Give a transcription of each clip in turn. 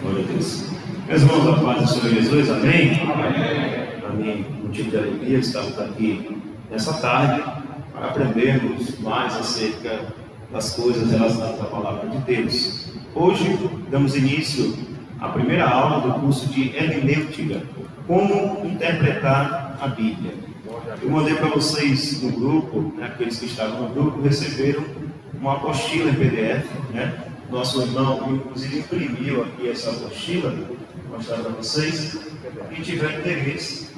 Glória a Deus. Meus irmãos, a paz do Senhor Jesus, amém? Amém. Motivo de alegria, estamos aqui nessa tarde para aprendermos mais acerca das coisas relacionadas à palavra de Deus. Hoje damos início à primeira aula do curso de hermenêutica, como interpretar a Bíblia. Eu mandei para vocês no grupo, aqueles que estavam no grupo receberam uma apostila em PDF, Nosso irmão, inclusive, imprimiu aqui essa apostila, vou mostrar para vocês. Quem tiver interesse,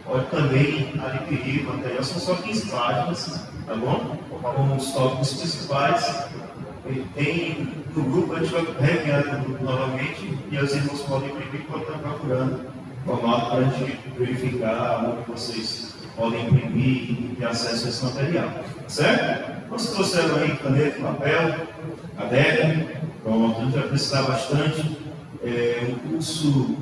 pode também adquirir o material, são só 15 páginas, tá bom? Com os tópicos principais. Tem no grupo, a gente vai reenviar no grupo novamente e os irmãos podem imprimir quando estão procurando formato para a gente verificar onde vocês podem imprimir e ter acesso a esse material, certo? Vocês trouxeram aí caneta, papel, caderno, pronto, a gente vai precisar bastante. Um curso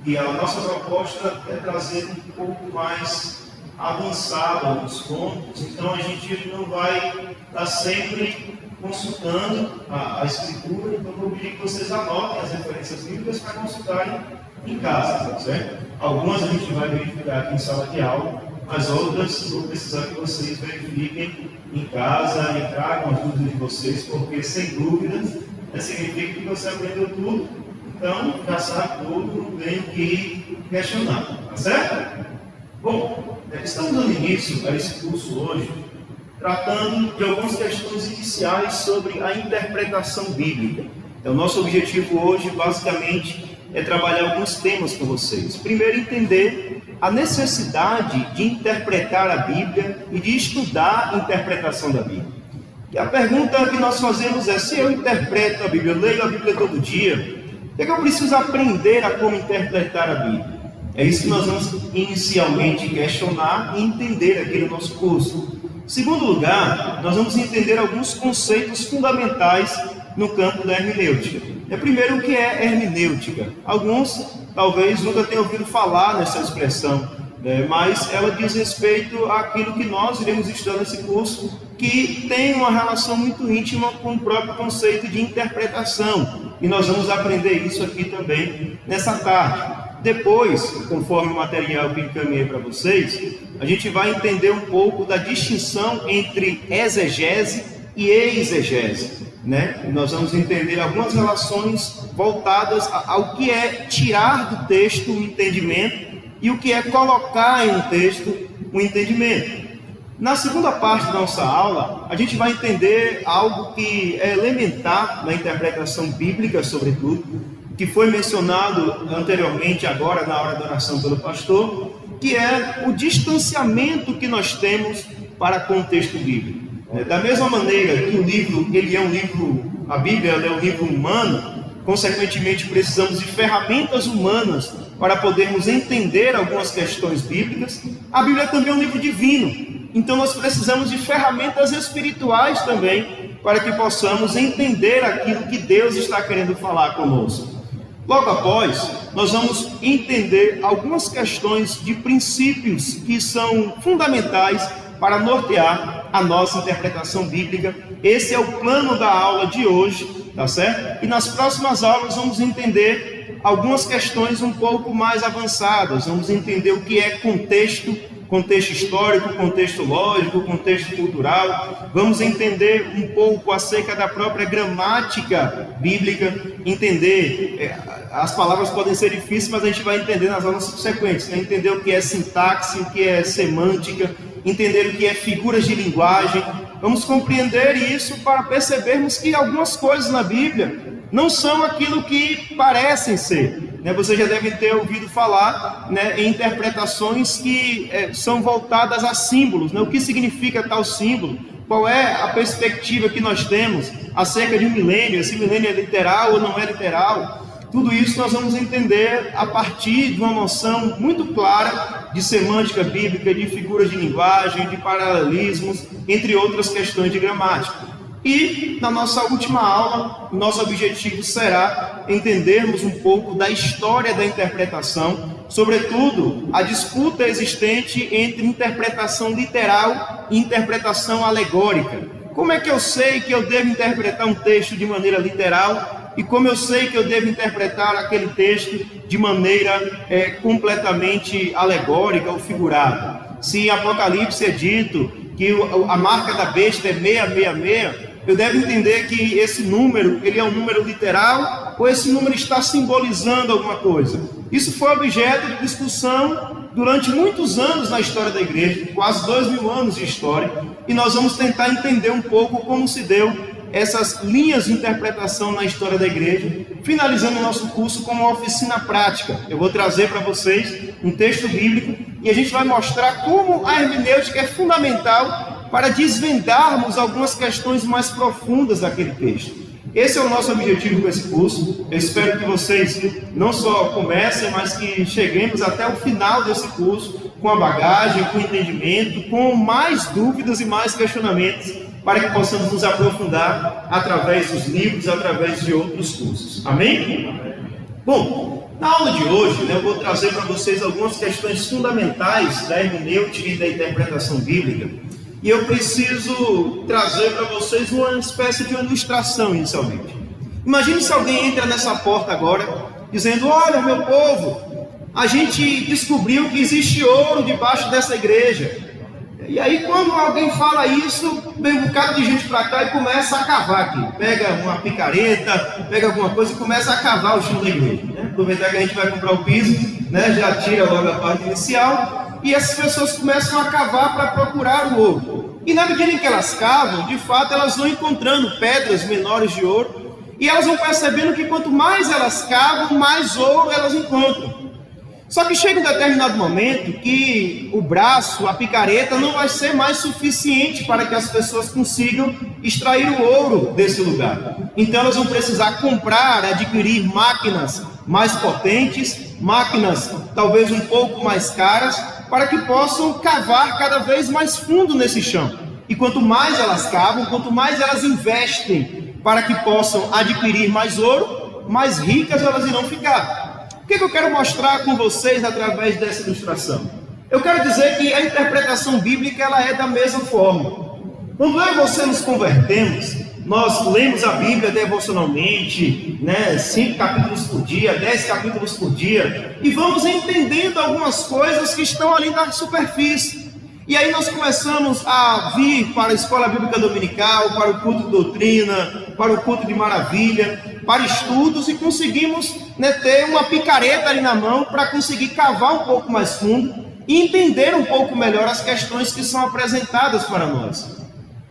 e a nossa proposta é trazer um pouco mais avançado alguns pontos, então a gente não vai estar sempre consultando a Escritura, então vou pedir que vocês anotem as referências bíblicas para consultarem em casa, certo? Algumas a gente vai verificar aqui em sala de aula, mas outras vou precisar que vocês verifiquem em casa e tragam as dúvidas de vocês, porque sem dúvidas significa que você aprendeu tudo, então já sabe tudo, não tem que questionar, tá certo? Bom, estamos dando início a esse curso hoje, tratando de algumas questões iniciais sobre a interpretação bíblica. Então, nosso objetivo hoje, basicamente, é trabalhar alguns temas com vocês. Primeiro, entender a necessidade de interpretar a Bíblia e de estudar a interpretação da Bíblia. E a pergunta que nós fazemos é: se eu interpreto a Bíblia, eu leio a Bíblia todo dia, o que é que eu preciso aprender a como interpretar a Bíblia? É isso que nós vamos inicialmente questionar e entender aqui no nosso curso. Em segundo lugar, nós vamos entender alguns conceitos fundamentais no campo da hermenêutica. Primeiro, o que é hermenêutica? Alguns talvez nunca tenham ouvido falar nessa expressão, mas ela diz respeito àquilo que nós iremos estudar nesse curso, que tem uma relação muito íntima com o próprio conceito de interpretação. E nós vamos aprender isso aqui também nessa tarde. Depois, conforme o material que encaminhei para vocês, a gente vai entender um pouco da distinção entre exegese e exegese, Nós vamos entender algumas relações voltadas ao que é tirar do texto o entendimento e o que é colocar em um texto o entendimento. Na segunda parte da nossa aula, a gente vai entender algo que é elementar na interpretação bíblica, sobretudo, que foi mencionado anteriormente, agora na hora da oração pelo pastor, que é o distanciamento que nós temos para com o texto bíblico. Da mesma maneira que o livro, a Bíblia é um livro humano, consequentemente precisamos de ferramentas humanas para podermos entender algumas questões bíblicas. A Bíblia também é um livro divino, então nós precisamos de ferramentas espirituais também para que possamos entender aquilo que Deus está querendo falar conosco. Logo após, nós vamos entender algumas questões de princípios que são fundamentais para nortear a nossa interpretação bíblica. Esse é o plano da aula de hoje, tá certo? E nas próximas aulas vamos entender algumas questões um pouco mais avançadas. Vamos entender o que é contexto histórico, contexto lógico, contexto cultural. Vamos entender um pouco acerca da própria gramática bíblica, entender, as palavras podem ser difíceis, mas a gente vai entender nas aulas subsequentes, entender o que é sintaxe, o que é semântica, entender o que é figuras de linguagem. Vamos compreender isso para percebermos que algumas coisas na Bíblia não são aquilo que parecem ser. Você já deve ter ouvido falar em interpretações que são voltadas a símbolos. O que significa tal símbolo? Qual é a perspectiva que nós temos acerca de um milênio? Esse milênio é literal ou não é literal? Tudo isso nós vamos entender a partir de uma noção muito clara de semântica bíblica, de figuras de linguagem, de paralelismos, entre outras questões de gramática. E na nossa última aula, nosso objetivo será entendermos um pouco da história da interpretação, sobretudo a disputa existente entre interpretação literal e interpretação alegórica. Como é que eu sei que eu devo interpretar um texto de maneira literal e como eu sei que eu devo interpretar aquele texto de maneira completamente alegórica ou figurada. Se em Apocalipse é dito que a marca da besta é 666, eu devo entender que esse número, ele é um número literal, ou esse número está simbolizando alguma coisa. Isso foi objeto de discussão durante muitos anos na história da igreja, quase 2000 anos de história, e nós vamos tentar entender um pouco como se deu essas linhas de interpretação na história da igreja, finalizando o nosso curso com uma oficina prática. Eu vou trazer para vocês um texto bíblico e a gente vai mostrar como a hermenêutica é fundamental para desvendarmos algumas questões mais profundas daquele texto. Esse é o nosso objetivo com esse curso. Eu espero que vocês não só comecem, mas que cheguemos até o final desse curso com a bagagem, com o entendimento, com mais dúvidas e mais questionamentos, para que possamos nos aprofundar através dos livros, através de outros cursos. Amém? Bom, na aula de hoje, eu vou trazer para vocês algumas questões fundamentais da hermenêutica e da interpretação bíblica. E eu preciso trazer para vocês uma espécie de ilustração inicialmente. Imagine se alguém entra nessa porta agora, dizendo: olha, meu povo, a gente descobriu que existe ouro debaixo dessa igreja. E aí quando alguém fala isso, vem um bocado de gente para cá e começa a cavar aqui. Pega uma picareta, pega alguma coisa e começa a cavar o chão da igreja. Aproveitar que a gente vai comprar o piso, já tira logo a parte inicial. E essas pessoas começam a cavar para procurar o ouro. E na medida em que elas cavam, de fato elas vão encontrando pedras menores de ouro. E elas vão percebendo que quanto mais elas cavam, mais ouro elas encontram. Só que chega um determinado momento que o braço, a picareta, não vai ser mais suficiente para que as pessoas consigam extrair o ouro desse lugar. Então elas vão precisar comprar, adquirir máquinas mais potentes, máquinas talvez um pouco mais caras, para que possam cavar cada vez mais fundo nesse chão. E quanto mais elas cavam, quanto mais elas investem para que possam adquirir mais ouro, mais ricas elas irão ficar. O que eu quero mostrar com vocês através dessa ilustração? Eu quero dizer que a interpretação bíblica ela é da mesma forma. Quando eu e você nos convertemos, nós lemos a Bíblia devocionalmente, 5 capítulos por dia, 10 capítulos por dia, e vamos entendendo algumas coisas que estão ali na superfície. E aí nós começamos a vir para a escola bíblica dominical, para o culto de doutrina, para o culto de maravilha, para estudos, e conseguimos ter uma picareta ali na mão para conseguir cavar um pouco mais fundo e entender um pouco melhor as questões que são apresentadas para nós.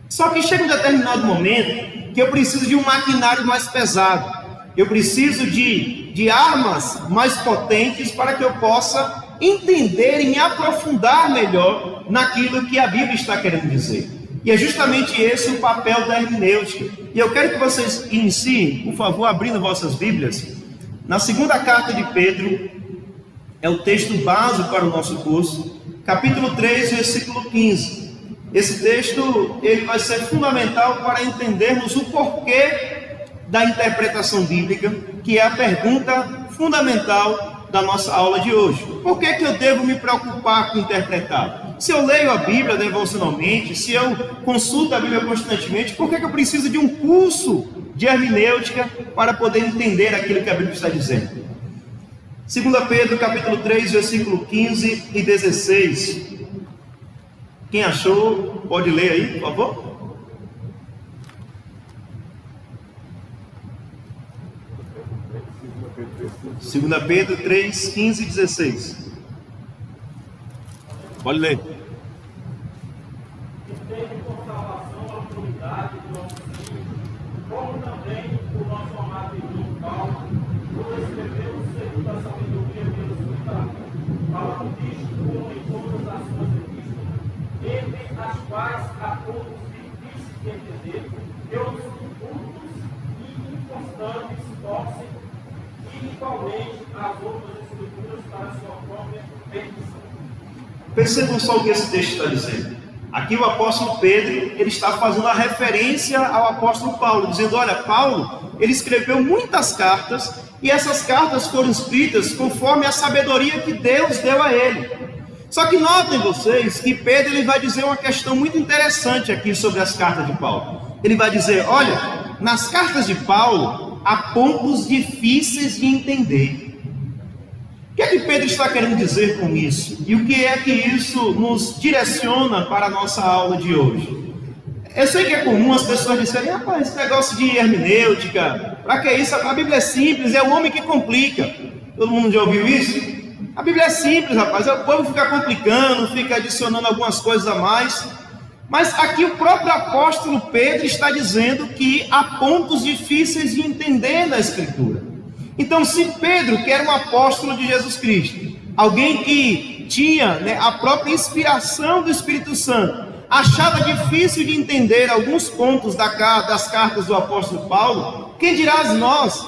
Só que chega um determinado momento que eu preciso de um maquinário mais pesado. Eu preciso de armas mais potentes para que eu possa entender e me aprofundar melhor naquilo que a Bíblia está querendo dizer. E é justamente esse o papel da hermenêutica. E eu quero que vocês iniciem, por favor, abrindo vossas Bíblias, na segunda carta de Pedro, é o texto base para o nosso curso, capítulo 3, versículo 15. Esse texto ele vai ser fundamental para entendermos o porquê da interpretação bíblica, que é a pergunta fundamental da nossa aula de hoje. Por que eu devo me preocupar com interpretar? Se eu leio a Bíblia devocionalmente, se eu consulto a Bíblia constantemente, por que eu preciso de um curso de hermenêutica para poder entender aquilo que a Bíblia está dizendo? 2 Pedro capítulo 3, versículo 15 e 16. Quem achou, pode ler aí, por favor. Segunda Pedro 3, 15 e 16. Pode ler. Como também o nosso amado irmão Paulo, nos escreveu segundo a sabedoria de Deus escutado, falando disto como em todas as suas epístolas, entre as quais a todos difíceis de entender, que os cultos e inconstantes torcem igualmente as outras escrituras para a sua própria perdição. Percebam só o que esse texto está dizendo. Aqui o apóstolo Pedro, ele está fazendo a referência ao apóstolo Paulo, dizendo: olha, Paulo, ele escreveu muitas cartas, e essas cartas foram escritas conforme a sabedoria que Deus deu a ele. Só que notem vocês que Pedro ele vai dizer uma questão muito interessante aqui sobre as cartas de Paulo. Ele vai dizer: olha, nas cartas de Paulo, há pontos difíceis de entender. O que é que Pedro está querendo dizer com isso? E o que é que isso nos direciona para a nossa aula de hoje? Eu sei que é comum as pessoas dizerem: rapaz, esse negócio de hermenêutica, para que isso? A Bíblia é simples, é o homem que complica. Todo mundo já ouviu isso? A Bíblia é simples, rapaz, o povo fica complicando, fica adicionando algumas coisas a mais. Mas aqui o próprio apóstolo Pedro está dizendo que há pontos difíceis de entender na Escritura. Então, se Pedro, que era um apóstolo de Jesus Cristo, alguém que tinha, a própria inspiração do Espírito Santo, achava difícil de entender alguns pontos das cartas do apóstolo Paulo, quem dirá nós,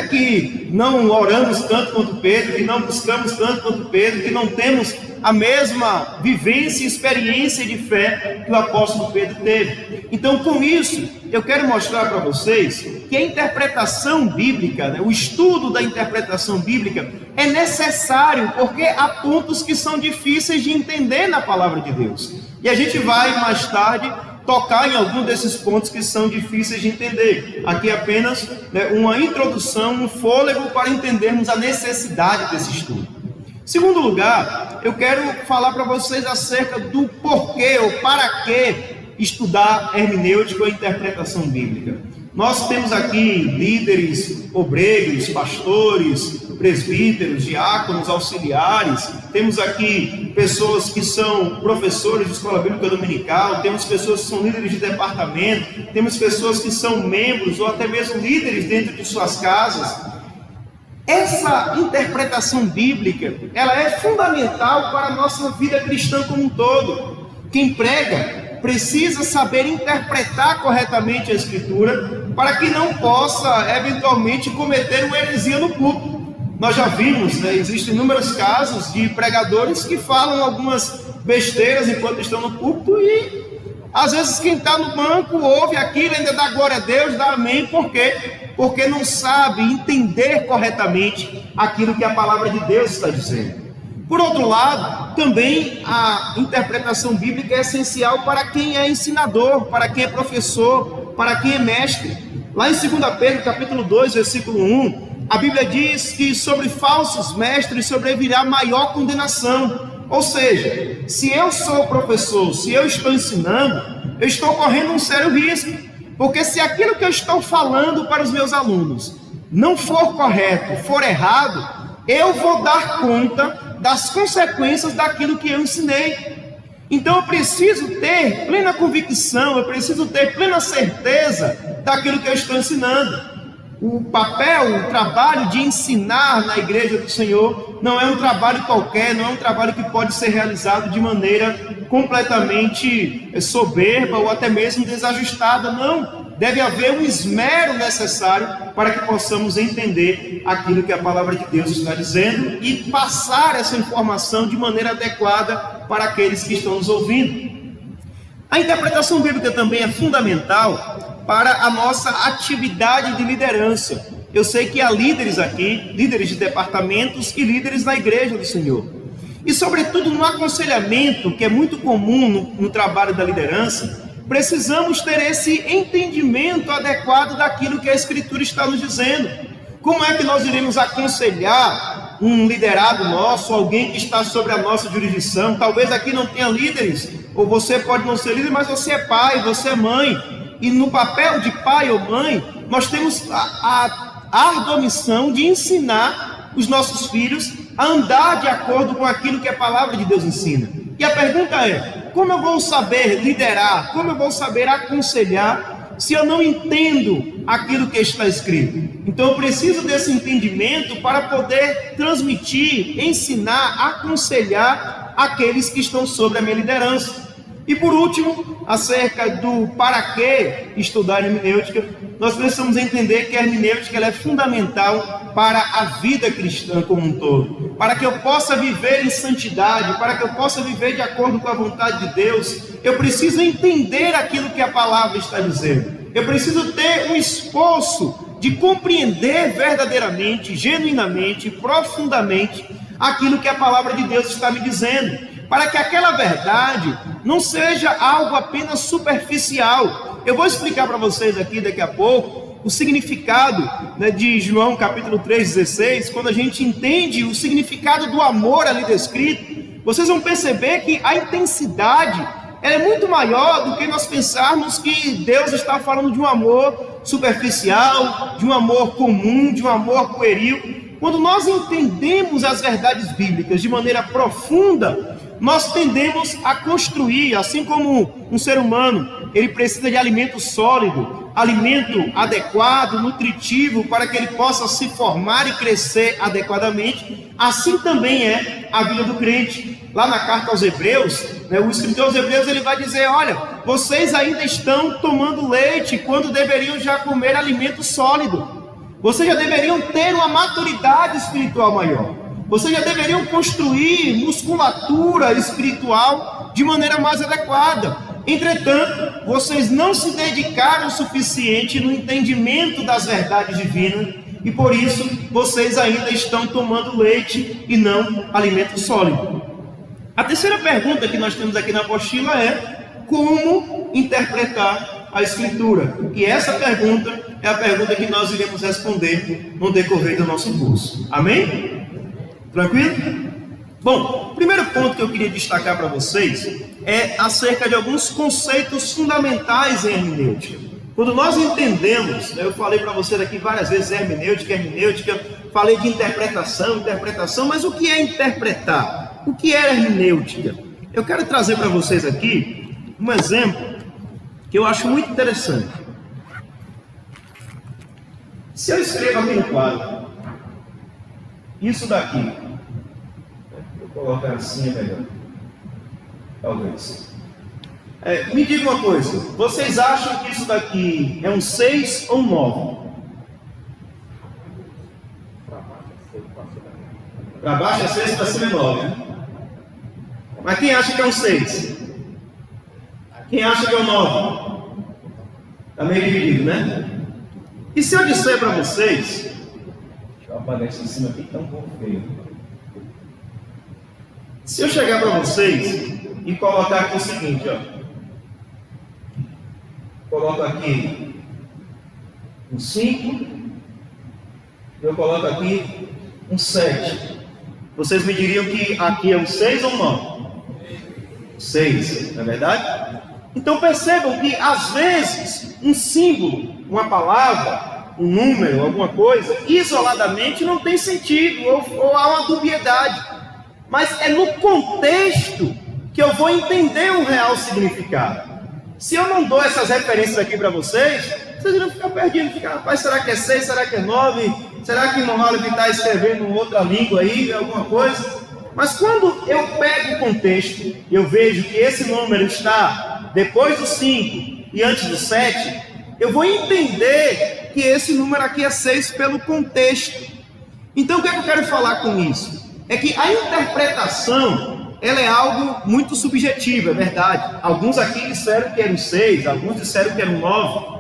que não oramos tanto quanto Pedro, que não buscamos tanto quanto Pedro, que não temos a mesma vivência e experiência de fé que o apóstolo Pedro teve. Então, com isso, eu quero mostrar para vocês que a interpretação bíblica, o estudo da interpretação bíblica é necessário, porque há pontos que são difíceis de entender na palavra de Deus. E a gente vai, mais tarde, tocar em algum desses pontos que são difíceis de entender. Aqui apenas uma introdução, um fôlego para entendermos a necessidade desse estudo. Em segundo lugar, eu quero falar para vocês acerca do porquê ou para que estudar hermenêutica ou interpretação bíblica. Nós temos aqui líderes, obreiros, pastores, presbíteros, diáconos, auxiliares, temos aqui pessoas que são professores de escola bíblica dominical, temos pessoas que são líderes de departamento, temos pessoas que são membros ou até mesmo líderes dentro de suas casas. Essa interpretação bíblica, ela é fundamental para a nossa vida cristã como um todo. Quem prega precisa saber interpretar corretamente a Escritura para que não possa, eventualmente, cometer uma heresia no púlpito. Nós já vimos, existem inúmeros casos de pregadores que falam algumas besteiras enquanto estão no púlpito e, às vezes, quem está no banco ouve aquilo, ainda dá glória a Deus, dá amém, por quê? Porque não sabe entender corretamente aquilo que a palavra de Deus está dizendo. Por outro lado, também a interpretação bíblica é essencial para quem é ensinador, para quem é professor, para quem é mestre. Lá em 2 Pedro, capítulo 2, versículo 1, a Bíblia diz que sobre falsos mestres sobrevirá maior condenação. Ou seja, se eu sou professor, se eu estou ensinando, eu estou correndo um sério risco. Porque se aquilo que eu estou falando para os meus alunos não for correto, for errado, eu vou dar conta das consequências daquilo que eu ensinei. Então eu preciso ter plena convicção, eu preciso ter plena certeza daquilo que eu estou ensinando. O papel, o trabalho de ensinar na igreja do Senhor não é um trabalho qualquer, não é um trabalho que pode ser realizado de maneira completamente soberba ou até mesmo desajustada, não. Deve haver um esmero necessário para que possamos entender aquilo que a palavra de Deus está dizendo e passar essa informação de maneira adequada para aqueles que estão nos ouvindo. A interpretação bíblica também é fundamental para a nossa atividade de liderança. Eu sei que há líderes aqui, líderes de departamentos e líderes na igreja do Senhor. E sobretudo no aconselhamento, que é muito comum no trabalho da liderança, precisamos ter esse entendimento adequado daquilo que a Escritura está nos dizendo. Como é que nós iremos aconselhar um liderado nosso, alguém que está sobre a nossa jurisdição? Talvez aqui não tenha líderes, ou você pode não ser líder, mas você é pai, você é mãe. E no papel de pai ou mãe, nós temos a árdua missão de ensinar os nossos filhos a andar de acordo com aquilo que a palavra de Deus ensina. E a pergunta é: como eu vou saber liderar? Como eu vou saber aconselhar se eu não entendo aquilo que está escrito? Então eu preciso desse entendimento para poder transmitir, ensinar, aconselhar aqueles que estão sobre a minha liderança. E por último, acerca do para que estudar hermenêutica, nós precisamos entender que a hermenêutica ela é fundamental para a vida cristã como um todo. Para que eu possa viver em santidade, para que eu possa viver de acordo com a vontade de Deus, eu preciso entender aquilo que a palavra está dizendo. Eu preciso ter um esforço de compreender verdadeiramente, genuinamente, profundamente aquilo que a palavra de Deus está me dizendo, para que aquela verdade não seja algo apenas superficial. Eu vou explicar para vocês aqui daqui a pouco o significado, né, de João capítulo 3,16, quando a gente entende o significado do amor ali descrito, vocês vão perceber que a intensidade ela é muito maior do que nós pensarmos que Deus está falando de um amor superficial, de um amor comum, de um amor pueril. Quando nós entendemos as verdades bíblicas de maneira profunda, nós tendemos a construir, assim como um ser humano, ele precisa de alimento sólido, alimento adequado, nutritivo, para que ele possa se formar e crescer adequadamente, assim também é a vida do crente. Lá na carta aos Hebreus, né, o escritor aos Hebreus ele vai dizer, olha, vocês ainda estão tomando leite, quando deveriam já comer alimento sólido. Vocês já deveriam ter uma maturidade espiritual maior. Vocês já deveriam construir musculatura espiritual de maneira mais adequada. Entretanto, vocês não se dedicaram o suficiente no entendimento das verdades divinas e por isso vocês ainda estão tomando leite e não alimento sólido. A terceira pergunta que nós temos aqui na apostila é como interpretar a Escritura. E essa pergunta é a pergunta que nós iremos responder no decorrer do nosso curso. Amém? Tranquilo? Bom, o primeiro ponto que eu queria destacar para vocês é acerca de alguns conceitos fundamentais em hermenêutica. Quando nós entendemos, eu falei para vocês aqui várias vezes hermenêutica, falei de interpretação, mas o que é interpretar? O que é hermenêutica? Eu quero trazer para vocês aqui um exemplo que eu acho muito interessante. Se eu escrevo aqui no quadro, isso daqui, vou colocar assim é melhor, talvez. Me diga uma coisa, vocês acham que isso daqui é um 6 ou um 9? Para baixo é 6, para cima é 9, né? Mas quem acha que é um 6? Quem acha que é um 9? Está meio dividido, né? E se eu disser para vocês, deixa eu apagar isso em cima aqui que está um pouco feio. Se eu chegar para vocês e colocar aqui o seguinte, ó. Coloco aqui um 5, eu coloco aqui um 7. Vocês me diriam que aqui é um 6 ou um 9? 6, não é verdade? Então percebam que às vezes um símbolo, uma palavra, um número, alguma coisa, isoladamente não tem sentido, ou há uma dubiedade. Mas é no contexto que eu vou entender o real significado. Se eu não dou essas referências aqui para vocês, vocês irão ficar perdidos, ficar, rapaz, será que é 6, será que é 9? Será que não vale estar escrevendo outra língua aí, alguma coisa? Mas quando eu pego o contexto, eu vejo que esse número está depois do 5 e antes do 7, eu vou entender que esse número aqui é 6 pelo contexto. Então o que é que eu quero falar com isso? É que a interpretação, ela é algo muito subjetivo, é verdade. Alguns aqui disseram que era um 6, alguns disseram que era um 9.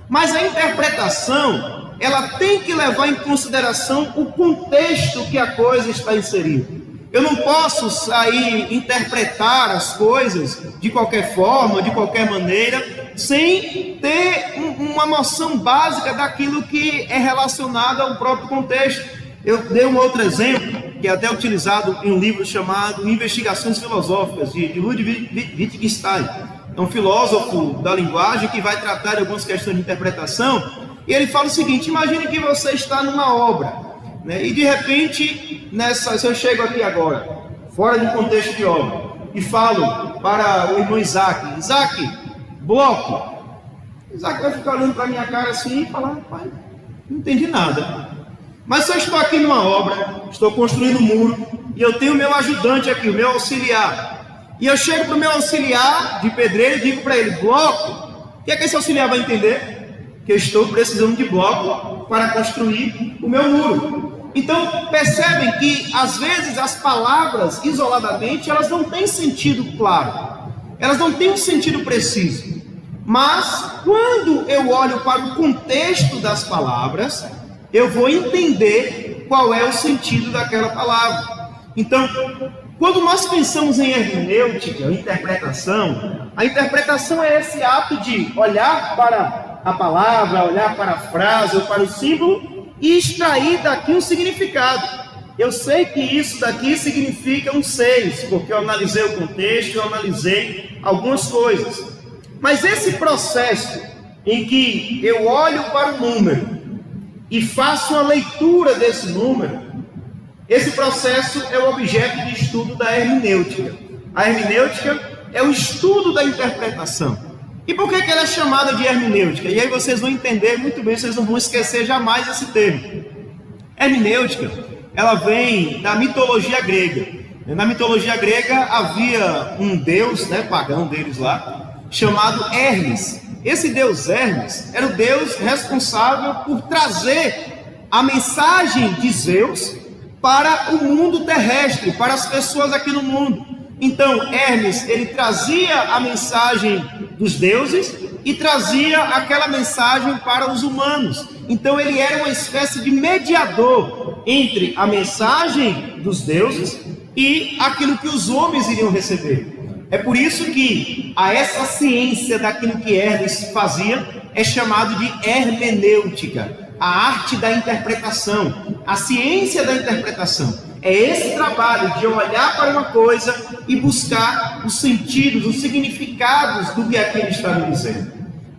Mas a interpretação, ela tem que levar em consideração o contexto que a coisa está inserida. Eu não posso sair interpretar as coisas de qualquer forma, de qualquer maneira, sem ter uma noção básica daquilo que é relacionado ao próprio contexto. Eu dei um outro exemplo, que é até utilizado em um livro chamado Investigações Filosóficas, de Ludwig Wittgenstein. É um filósofo da linguagem que vai tratar de algumas questões de interpretação, e ele fala o seguinte: imagine que você está numa obra, né, e de repente, se eu chego aqui agora, fora de um contexto de obra, e falo para o irmão Isaac, bloco. Isaac vai ficar olhando para a minha cara assim e falar: pai, não entendi nada. Mas se eu estou aqui numa obra, estou construindo um muro, e eu tenho o meu ajudante aqui, o meu auxiliar, e eu chego para o meu auxiliar de pedreiro e digo para ele: bloco. O que é que esse auxiliar vai entender? Que eu estou precisando de bloco para construir o meu muro. Então percebem que às vezes as palavras isoladamente elas não têm sentido claro, elas não têm um sentido preciso. Mas quando eu olho para o contexto das palavras, eu vou entender qual é o sentido daquela palavra. Então, quando nós pensamos em hermenêutica, a interpretação é esse ato de olhar para a palavra, a olhar para a frase ou para o símbolo e extrair daqui um significado. Eu sei que isso daqui significa um 6, porque eu analisei o contexto, eu analisei algumas coisas. Mas esse processo em que eu olho para o número e faço uma leitura desse número, esse processo é o objeto de estudo da hermenêutica. A hermenêutica é o estudo da interpretação. E por que ela é chamada de hermenêutica? E aí vocês vão entender muito bem, vocês não vão esquecer jamais esse termo. Hermenêutica, ela vem da mitologia grega. Na mitologia grega havia um deus, pagão deles lá, chamado Hermes. Esse deus Hermes era o deus responsável por trazer a mensagem de Zeus para o mundo terrestre, para as pessoas aqui no mundo. Então, Hermes, ele trazia a mensagem dos deuses e trazia aquela mensagem para os humanos. Então, ele era uma espécie de mediador entre a mensagem dos deuses e aquilo que os homens iriam receber. É por isso que a essa ciência daquilo que Hermes fazia é chamado de hermenêutica, a arte da interpretação, a ciência da interpretação. É esse trabalho de olhar para uma coisa e buscar os sentidos, os significados do que aquilo está me dizendo.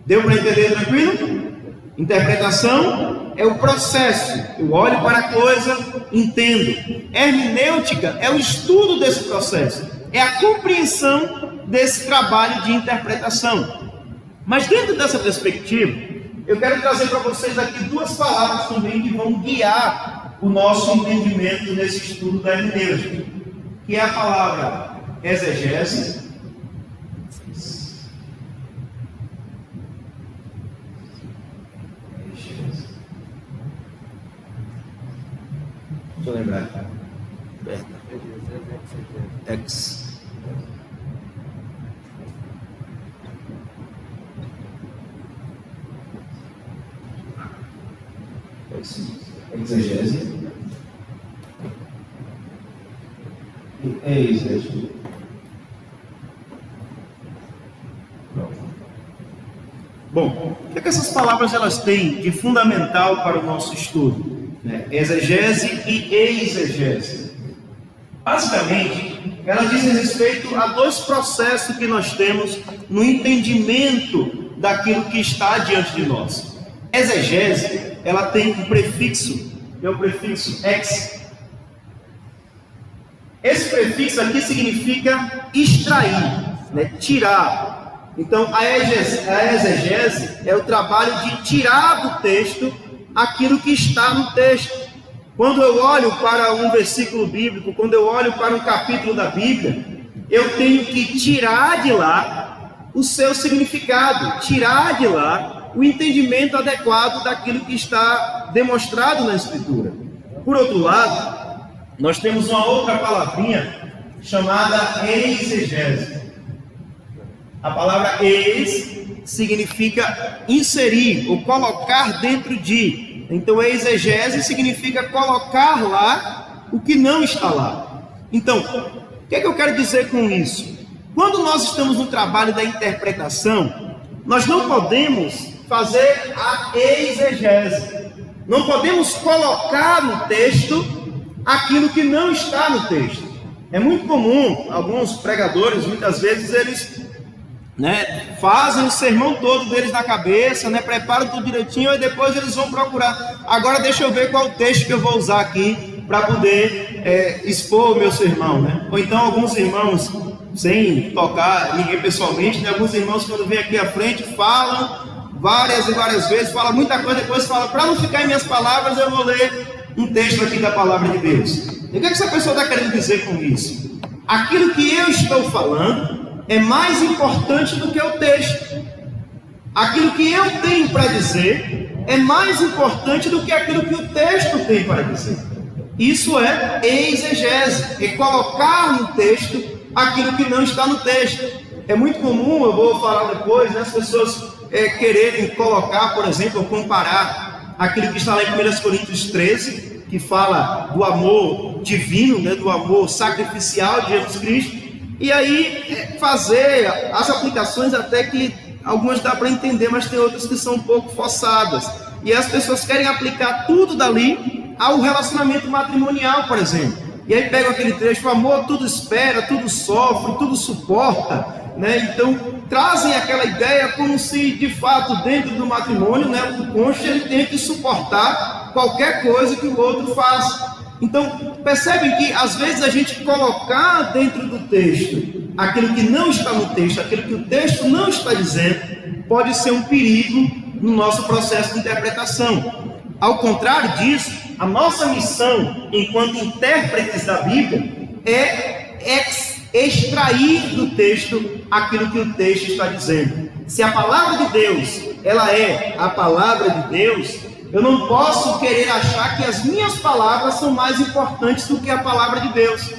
Deu para entender tranquilo? Interpretação é o processo. Eu olho para a coisa, entendo. Hermenêutica é o estudo desse processo. É a compreensão desse trabalho de interpretação. Mas dentro dessa perspectiva, eu quero trazer para vocês aqui duas palavras também que vão guiar o nosso entendimento nesse estudo da hermenêutica, que é a palavra exegese deixa eu lembrar exegese e exegese. Bom, o que essas palavras elas têm de fundamental para o nosso estudo? Exegese e exegese. Basicamente, ela diz respeito a dois processos que nós temos no entendimento daquilo que está diante de nós. Exegese, ela tem um prefixo, que é o prefixo ex. Esse prefixo aqui significa extrair, tirar. Então, a exegese é o trabalho de tirar do texto aquilo que está no texto. Quando eu olho para um versículo bíblico, quando eu olho para um capítulo da Bíblia, eu tenho que tirar de lá o seu significado, tirar de lá o entendimento adequado daquilo que está demonstrado na Escritura. Por outro lado, nós temos uma outra palavrinha chamada exegese. A palavra ex significa inserir ou colocar dentro de. Então, exegese significa colocar lá o que não está lá. Então, o que é que eu quero dizer com isso? Quando nós estamos no trabalho da interpretação, nós não podemos fazer a exegese. Não podemos colocar no texto aquilo que não está no texto. É muito comum, alguns pregadores, muitas vezes, eles fazem o sermão todo deles na cabeça, preparam tudo direitinho e depois eles vão procurar. Agora deixa eu ver qual o texto que eu vou usar aqui para poder expor o meu sermão, Ou então alguns irmãos, sem tocar ninguém pessoalmente, alguns irmãos quando vêm aqui à frente falam várias e várias vezes, falam muita coisa, depois falam, para não ficar em minhas palavras, eu vou ler um texto aqui da palavra de Deus. E o que essa pessoa está querendo dizer com isso? Aquilo que eu estou falando é mais importante do que o texto. Aquilo que eu tenho para dizer é mais importante do que aquilo que o texto tem para dizer. Isso é exegese, é colocar no texto aquilo que não está no texto. É muito comum, eu vou falar depois, as pessoas quererem colocar, por exemplo, ou comparar aquilo que está lá em 1 Coríntios 13, que fala do amor divino, do amor sacrificial de Jesus Cristo, e aí fazer as aplicações até que algumas dá para entender, mas tem outras que são um pouco forçadas. E as pessoas querem aplicar tudo dali ao relacionamento matrimonial, por exemplo. E aí pegam aquele trecho, o amor tudo espera, tudo sofre, tudo suporta, né? Então trazem aquela ideia como se de fato dentro do matrimônio, né, o cônjuge ele tem que suportar qualquer coisa que o outro faça. Então percebem que às vezes a gente colocar dentro do texto aquilo que não está no texto, aquilo que o texto não está dizendo, pode ser um perigo no nosso processo de interpretação. Ao contrário disso, a nossa missão enquanto intérpretes da Bíblia é extrair do texto aquilo que o texto está dizendo. Se a palavra de Deus, ela é a palavra de Deus, eu não posso querer achar que as minhas palavras são mais importantes do que a palavra de Deus.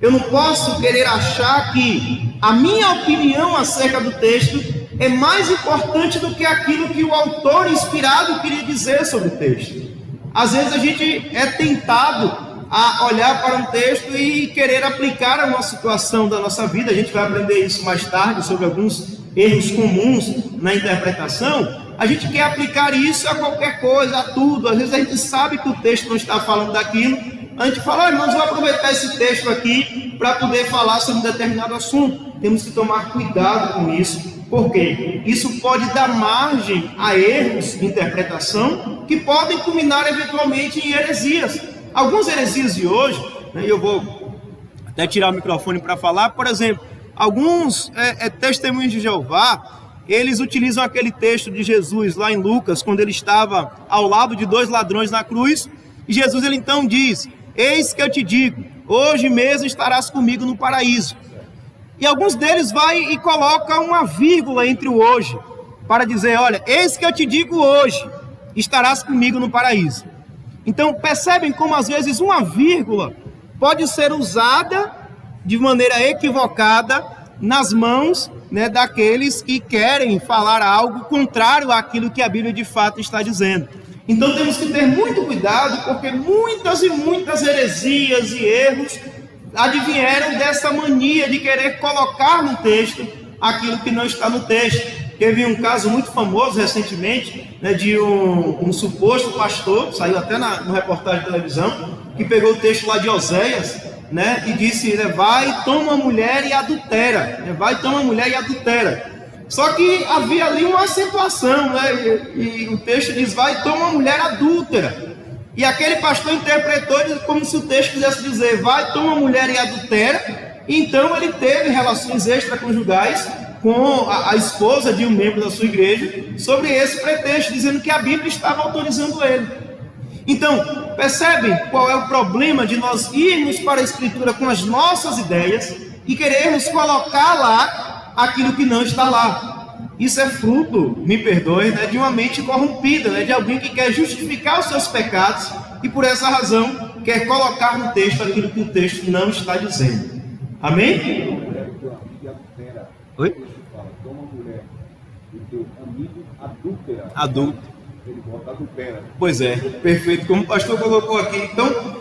Eu não posso querer achar que a minha opinião acerca do texto é mais importante do que aquilo que o autor inspirado queria dizer sobre o texto. Às vezes a gente é tentado a olhar para um texto e querer aplicar a uma situação da nossa vida. A gente vai aprender isso mais tarde sobre alguns erros comuns na interpretação. A gente quer aplicar isso a qualquer coisa, a tudo. Às vezes a gente sabe que o texto não está falando daquilo. A gente fala, irmãos, vou aproveitar esse texto aqui para poder falar sobre um determinado assunto. Temos que tomar cuidado com isso, porque isso pode dar margem a erros de interpretação que podem culminar eventualmente em heresias. Algumas heresias de hoje, né, eu vou até tirar o microfone para falar, por exemplo, alguns testemunhos de Jeová, eles utilizam aquele texto de Jesus lá em Lucas, quando ele estava ao lado de 2 ladrões na cruz, e Jesus ele então diz, eis que eu te digo, hoje mesmo estarás comigo no paraíso. E alguns deles vai e coloca uma vírgula entre o hoje, para dizer, olha, eis que eu te digo hoje, estarás comigo no paraíso. Então percebem como às vezes uma vírgula pode ser usada de maneira equivocada nas mãos, né, daqueles que querem falar algo contrário àquilo que a Bíblia de fato está dizendo. Então temos que ter muito cuidado, porque muitas e muitas heresias e erros advieram dessa mania de querer colocar no texto aquilo que não está no texto. Teve um caso muito famoso recentemente, né, de um suposto pastor, saiu até no reportagem de televisão, que pegou o texto lá de Oséias, né, e disse, vai, toma a mulher e adultera, vai, toma a mulher e adultera. Só que havia ali uma acentuação, né, e o texto diz, vai, toma a mulher adúltera. E aquele pastor interpretou como se o texto quisesse dizer, vai, toma a mulher e adultera. E então ele teve relações extraconjugais com a esposa de um membro da sua igreja, sobre esse pretexto, dizendo que a Bíblia estava autorizando ele. Então, percebem qual é o problema de nós irmos para a Escritura com as nossas ideias e querermos colocar lá aquilo que não está lá? Isso é fruto, me perdoe, né, de uma mente corrompida, né, de alguém que quer justificar os seus pecados e por essa razão quer colocar no texto aquilo que o texto não está dizendo. Amém? Oi? Toma mulher do teu amigo adúltera. Adulto. Ele bota adultera. Pois é, perfeito, como o pastor colocou aqui. Então,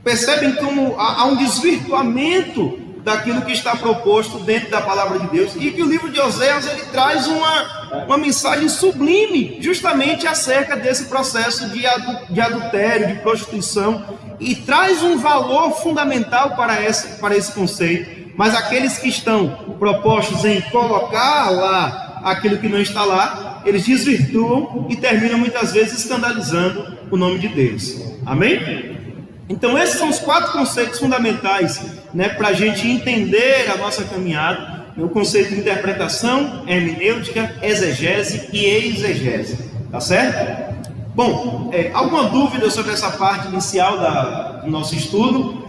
percebem como há um desvirtuamento daquilo que está proposto dentro da palavra de Deus, e que o livro de Oséias ele traz uma mensagem sublime, justamente acerca desse processo de adultério, de prostituição, e traz um valor fundamental para esse conceito. Mas aqueles que estão propostos em colocar lá aquilo que não está lá, eles desvirtuam e terminam muitas vezes escandalizando o nome de Deus. Amém? Então esses são os 4 conceitos fundamentais, né, para a gente entender a nossa caminhada. O conceito de interpretação, hermenêutica, exegese e exegese. Tá certo? Bom, alguma dúvida sobre essa parte inicial do nosso estudo?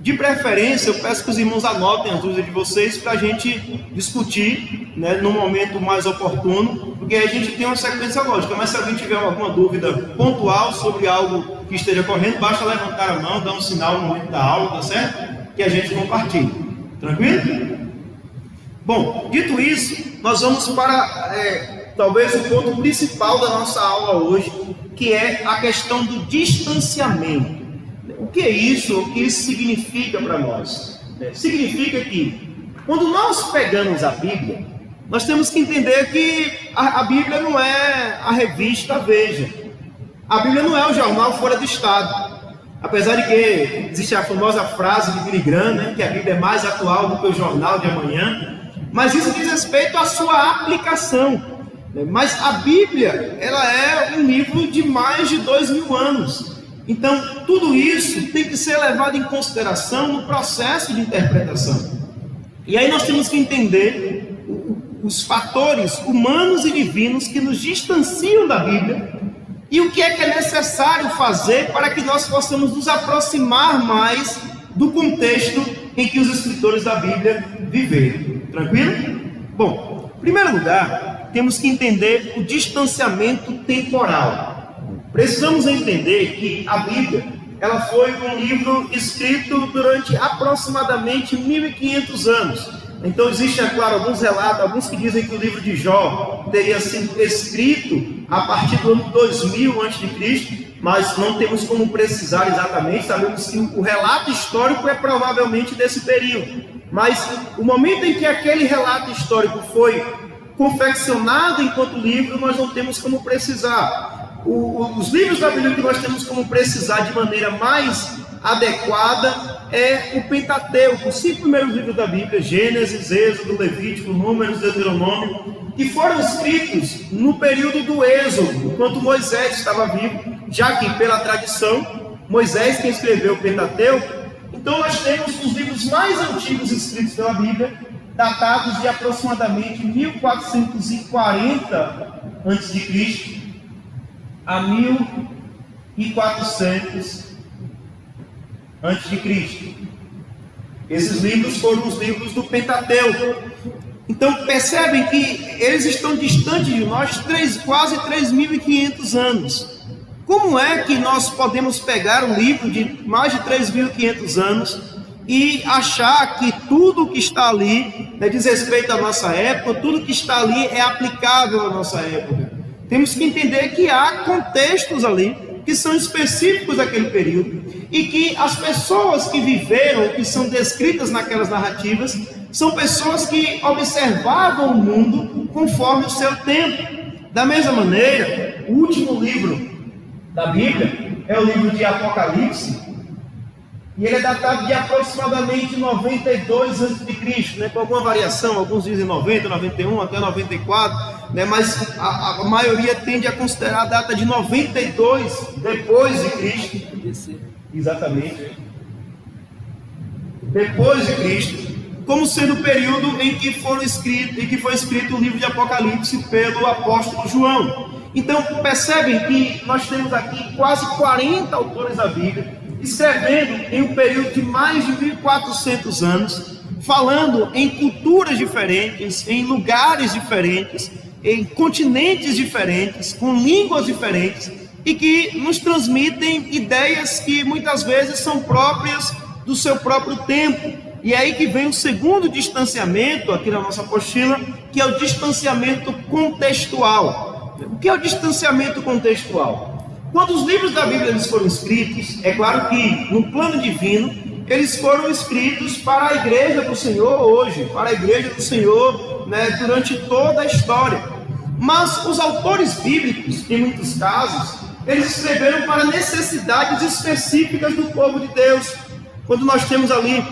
De preferência, eu peço que os irmãos anotem as dúvidas de vocês para a gente discutir, né, no momento mais oportuno, porque a gente tem uma sequência lógica, mas se alguém tiver alguma dúvida pontual sobre algo que esteja correndo, basta levantar a mão, dar um sinal no momento da aula, tá certo? Que a gente compartilhe. Tranquilo? Bom, dito isso, nós vamos para talvez o ponto principal da nossa aula hoje, que é a questão do distanciamento. O que é isso? O que isso significa para nós? Significa que, quando nós pegamos a Bíblia, nós temos que entender que a Bíblia não é a revista Veja. A Bíblia não é o jornal Fora do Estado. Apesar de que existe a famosa frase de Billy Graham, né, que a Bíblia é mais atual do que o jornal de amanhã, mas isso diz respeito à sua aplicação. Mas a Bíblia, ela é um livro de mais de 2.000 anos. Então, tudo isso tem que ser levado em consideração no processo de interpretação. E aí nós temos que entender os fatores humanos e divinos que nos distanciam da Bíblia e o que é necessário fazer para que nós possamos nos aproximar mais do contexto em que os escritores da Bíblia viveram. Tranquilo? Bom, em primeiro lugar, temos que entender o distanciamento temporal. Precisamos entender que a Bíblia, ela foi um livro escrito durante aproximadamente 1.500 anos. Então existem, é claro, alguns relatos, alguns que dizem que o livro de Jó teria sido escrito a partir do ano 2000 a.C., mas não temos como precisar exatamente. Sabemos que o relato histórico é provavelmente desse período. Mas o momento em que aquele relato histórico foi confeccionado enquanto livro, nós não temos como precisar. Os livros da Bíblia que nós temos como precisar de maneira mais adequada é o Pentateuco, os 5 primeiros livros da Bíblia, Gênesis, Êxodo, Levítico, Números, Deuteronômio, que foram escritos no período do Êxodo, enquanto Moisés estava vivo, já que pela tradição, Moisés quem escreveu o Pentateuco. Então nós temos os livros mais antigos escritos pela Bíblia, datados de aproximadamente 1440 a.C. a 1400 a.C. Esses livros foram os livros do Pentateuco. Então percebem que eles estão distantes de nós quase 3.500 anos. Como é que nós podemos pegar um livro de mais de 3.500 anos e achar que tudo que está ali diz respeito à nossa época, tudo que está ali é aplicável à nossa época? Temos que entender que há contextos ali que são específicos daquele período e que as pessoas que viveram, que são descritas naquelas narrativas, são pessoas que observavam o mundo conforme o seu tempo. Da mesma maneira, o último livro da Bíblia é o livro de Apocalipse, e ele é datado de aproximadamente 92 a.C., né, com alguma variação, alguns dizem 90, 91, até 94, né, mas a maioria tende a considerar a data de 92 depois de Cristo, exatamente, depois de Cristo, como sendo o período em que foi escrito o livro de Apocalipse pelo apóstolo João. Então percebem que nós temos aqui quase 40 autores da Bíblia, escrevendo em um período de mais de 1.400 anos, falando em culturas diferentes, em lugares diferentes, em continentes diferentes, com línguas diferentes, e que nos transmitem ideias que muitas vezes são próprias do seu próprio tempo. E é aí que vem o segundo distanciamento aqui na nossa apostila, que é o distanciamento contextual. O que é o distanciamento contextual? Quando os livros da Bíblia eles foram escritos, é claro que no plano divino, eles foram escritos para a igreja do Senhor hoje, para a igreja do Senhor, né, durante toda a história. Mas os autores bíblicos, em muitos casos, eles escreveram para necessidades específicas do povo de Deus. Quando nós temos ali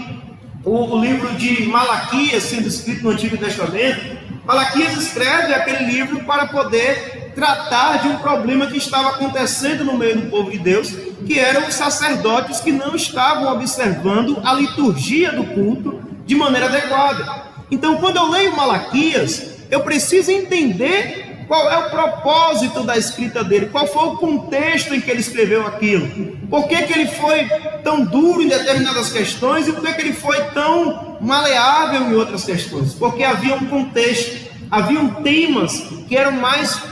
o livro de Malaquias sendo escrito no Antigo Testamento, Malaquias escreve aquele livro para poder tratar de um problema que estava acontecendo no meio do povo de Deus, que eram os sacerdotes que não estavam observando a liturgia do culto de maneira adequada. Então, quando eu leio Malaquias, eu preciso entender qual é o propósito da escrita dele, qual foi o contexto em que ele escreveu aquilo, por que ele foi tão duro em determinadas questões e por que ele foi tão maleável em outras questões. Porque havia um contexto, haviam temas que eram mais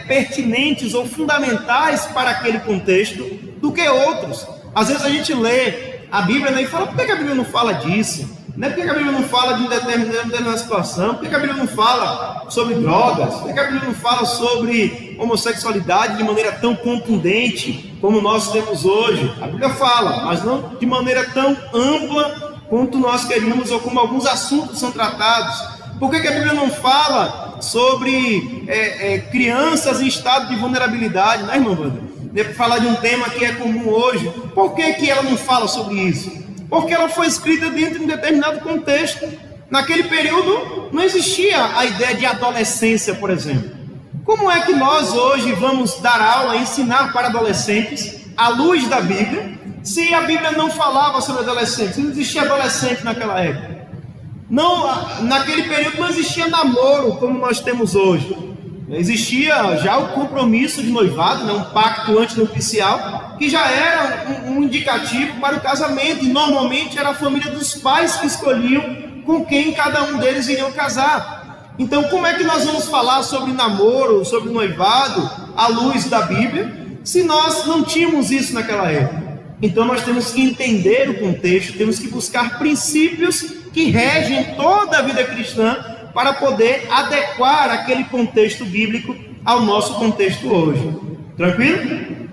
pertinentes ou fundamentais para aquele contexto do que outros. Às vezes a gente lê a Bíblia, né, e fala, por que a Bíblia não fala disso? Né? Por que a Bíblia não fala de determinada situação? Por que a Bíblia não fala sobre drogas? Por que a Bíblia não fala sobre homossexualidade de maneira tão contundente como nós temos hoje? A Bíblia fala, mas não de maneira tão ampla quanto nós queríamos ou como alguns assuntos são tratados. Por que a Bíblia não fala sobre crianças em estado de vulnerabilidade, né, irmão Wander? Para falar de um tema que é comum hoje. Por que ela não fala sobre isso? Porque ela foi escrita dentro de um determinado contexto. Naquele período não existia a ideia de adolescência, por exemplo. Como é que nós hoje vamos dar aula, ensinar para adolescentes, à luz da Bíblia, se a Bíblia não falava sobre adolescentes? Não existia adolescente naquela época. Não, naquele período não existia namoro como nós temos hoje. Existia já o compromisso de noivado, né, um pacto antinupcial, que já era um indicativo para o casamento, e normalmente era a família dos pais que escolhiam com quem cada um deles iriam casar. Então, como é que nós vamos falar sobre namoro, sobre noivado, à luz da Bíblia, se nós não tínhamos isso naquela época? Então, nós temos que entender o contexto, temos que buscar princípios que regem toda a vida cristã, para poder adequar aquele contexto bíblico ao nosso contexto hoje. Tranquilo?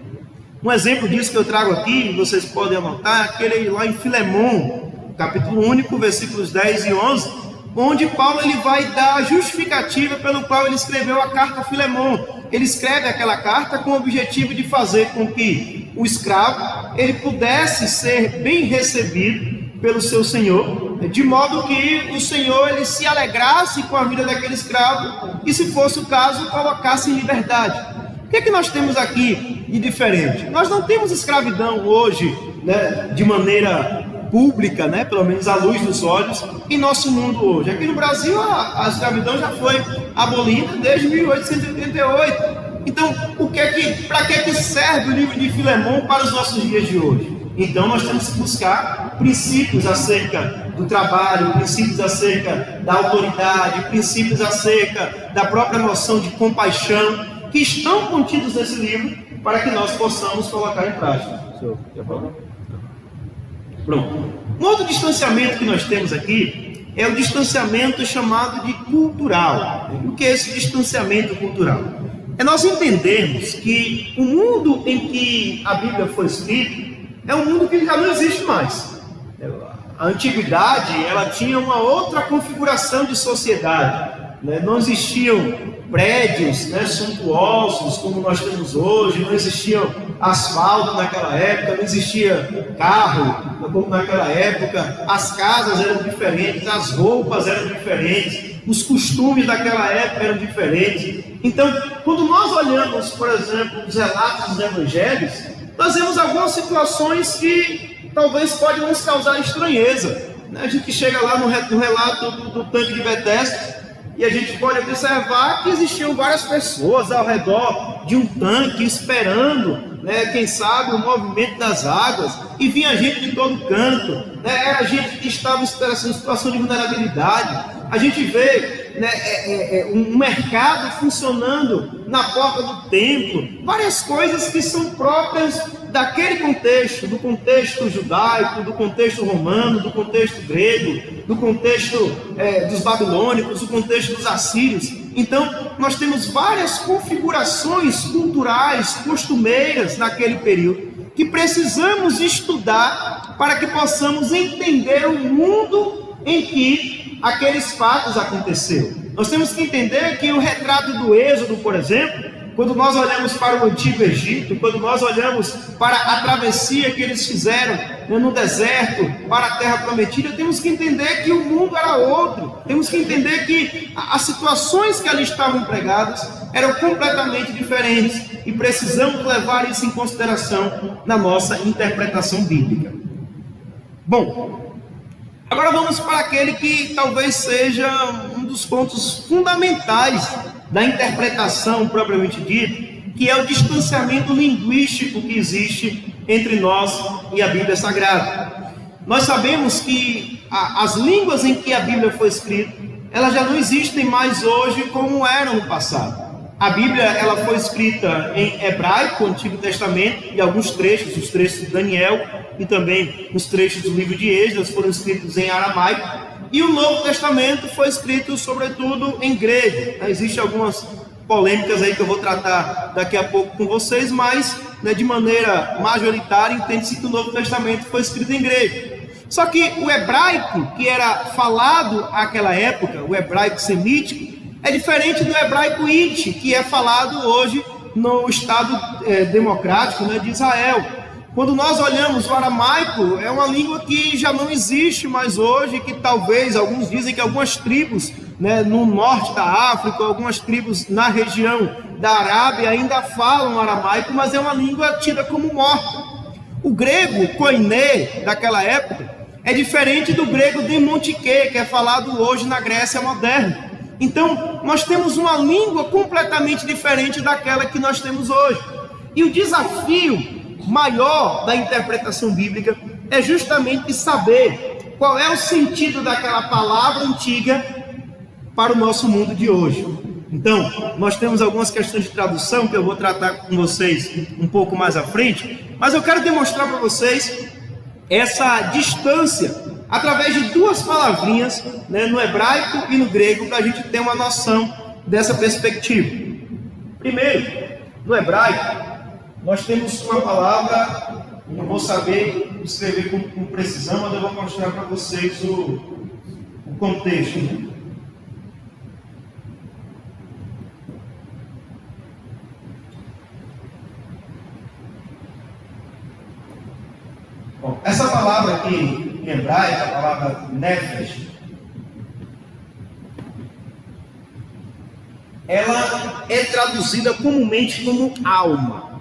Um exemplo disso que eu trago aqui, vocês podem anotar, aquele lá em Filemon, capítulo único, versículos 10 e 11, onde Paulo ele vai dar a justificativa pelo qual ele escreveu a carta a Filemon. Ele escreve aquela carta com o objetivo de fazer com que o escravo ele pudesse ser bem recebido pelo seu senhor, de modo que o senhor ele se alegrasse com a vida daquele escravo e, se fosse o caso, colocasse em liberdade. O que é que nós temos aqui de diferente? Nós não temos escravidão hoje, né, de maneira pública, né, pelo menos à luz dos olhos, em nosso mundo hoje. Aqui no Brasil a escravidão já foi abolida desde 1888. Então, para que serve o livro de Filemon para os nossos dias de hoje? Então, nós temos que buscar princípios acerca do trabalho, princípios acerca da autoridade, princípios acerca da própria noção de compaixão, que estão contidos nesse livro, para que nós possamos colocar em prática. Pronto. Um outro distanciamento que nós temos aqui é o distanciamento chamado de cultural. O que é esse distanciamento cultural? É nós entendermos que o mundo em que a Bíblia foi escrita é um mundo que já não existe mais. A antiguidade, ela tinha uma outra configuração de sociedade, né? Não existiam prédios, né, suntuosos como nós temos hoje, não existia asfalto naquela época, não existia carro como naquela época, as casas eram diferentes, as roupas eram diferentes, os costumes daquela época eram diferentes. Então, quando nós olhamos, por exemplo, os relatos dos evangelhos, nós vemos algumas situações que talvez podem nos causar estranheza, né? A gente chega lá no relato do tanque de Betesda e a gente pode observar que existiam várias pessoas ao redor de um tanque esperando, né, quem sabe, o movimento das águas, e vinha gente de todo canto, né? Era gente que estava em situação de vulnerabilidade. A gente vê, né, um mercado funcionando na porta do templo, várias coisas que são próprias daquele contexto, do contexto judaico, do contexto romano, do contexto grego, do contexto dos babilônicos, do contexto dos assírios. Então, nós temos várias configurações culturais, costumeiras naquele período, que precisamos estudar para que possamos entender o mundo em que aqueles fatos aconteceram. Nós temos que entender que o retrato do Êxodo, por exemplo, quando nós olhamos para o Antigo Egito, quando nós olhamos para a travessia que eles fizeram, né, no deserto, para a Terra Prometida, temos que entender que o mundo era outro. Temos que entender que as situações que ali estavam empregadas eram completamente diferentes e precisamos levar isso em consideração na nossa interpretação bíblica. Bom, agora vamos para aquele que talvez seja um dos pontos fundamentais da interpretação propriamente dita, que é o distanciamento linguístico que existe entre nós e a Bíblia Sagrada. Nós sabemos que as línguas em que a Bíblia foi escrita, elas já não existem mais hoje como eram no passado. A Bíblia ela foi escrita em hebraico, o Antigo Testamento, e alguns trechos, os trechos de Daniel e também os trechos do livro de Esdras foram escritos em aramaico. E o Novo Testamento foi escrito, sobretudo, em grego. Existem algumas polêmicas aí que eu vou tratar daqui a pouco com vocês, mas, né, de maneira majoritária, entende-se que o Novo Testamento foi escrito em grego. Só que o hebraico que era falado naquela época, o hebraico semítico, é diferente do hebraico Yiddish, que é falado hoje no Estado democrático, né, de Israel. Quando nós olhamos o aramaico, é uma língua que já não existe mais hoje, que talvez, alguns dizem que algumas tribos, né, no norte da África, algumas tribos na região da Arábia ainda falam aramaico, mas é uma língua tida como morta. O grego koiné daquela época é diferente do grego demontike, que é falado hoje na Grécia moderna. Então, nós temos uma língua completamente diferente daquela que nós temos hoje. E o desafio maior da interpretação bíblica é justamente saber qual é o sentido daquela palavra antiga para o nosso mundo de hoje. Então, nós temos algumas questões de tradução que eu vou tratar com vocês um pouco mais à frente, mas eu quero demonstrar para vocês essa distância através de duas palavrinhas, né, no hebraico e no grego, para a gente ter uma noção dessa perspectiva. Primeiro, no hebraico, nós temos uma palavra, eu não vou saber escrever com precisão, mas eu vou mostrar para vocês o contexto. Bom, essa palavra aqui em hebraico, a palavra nefesh, ela é traduzida comumente como alma.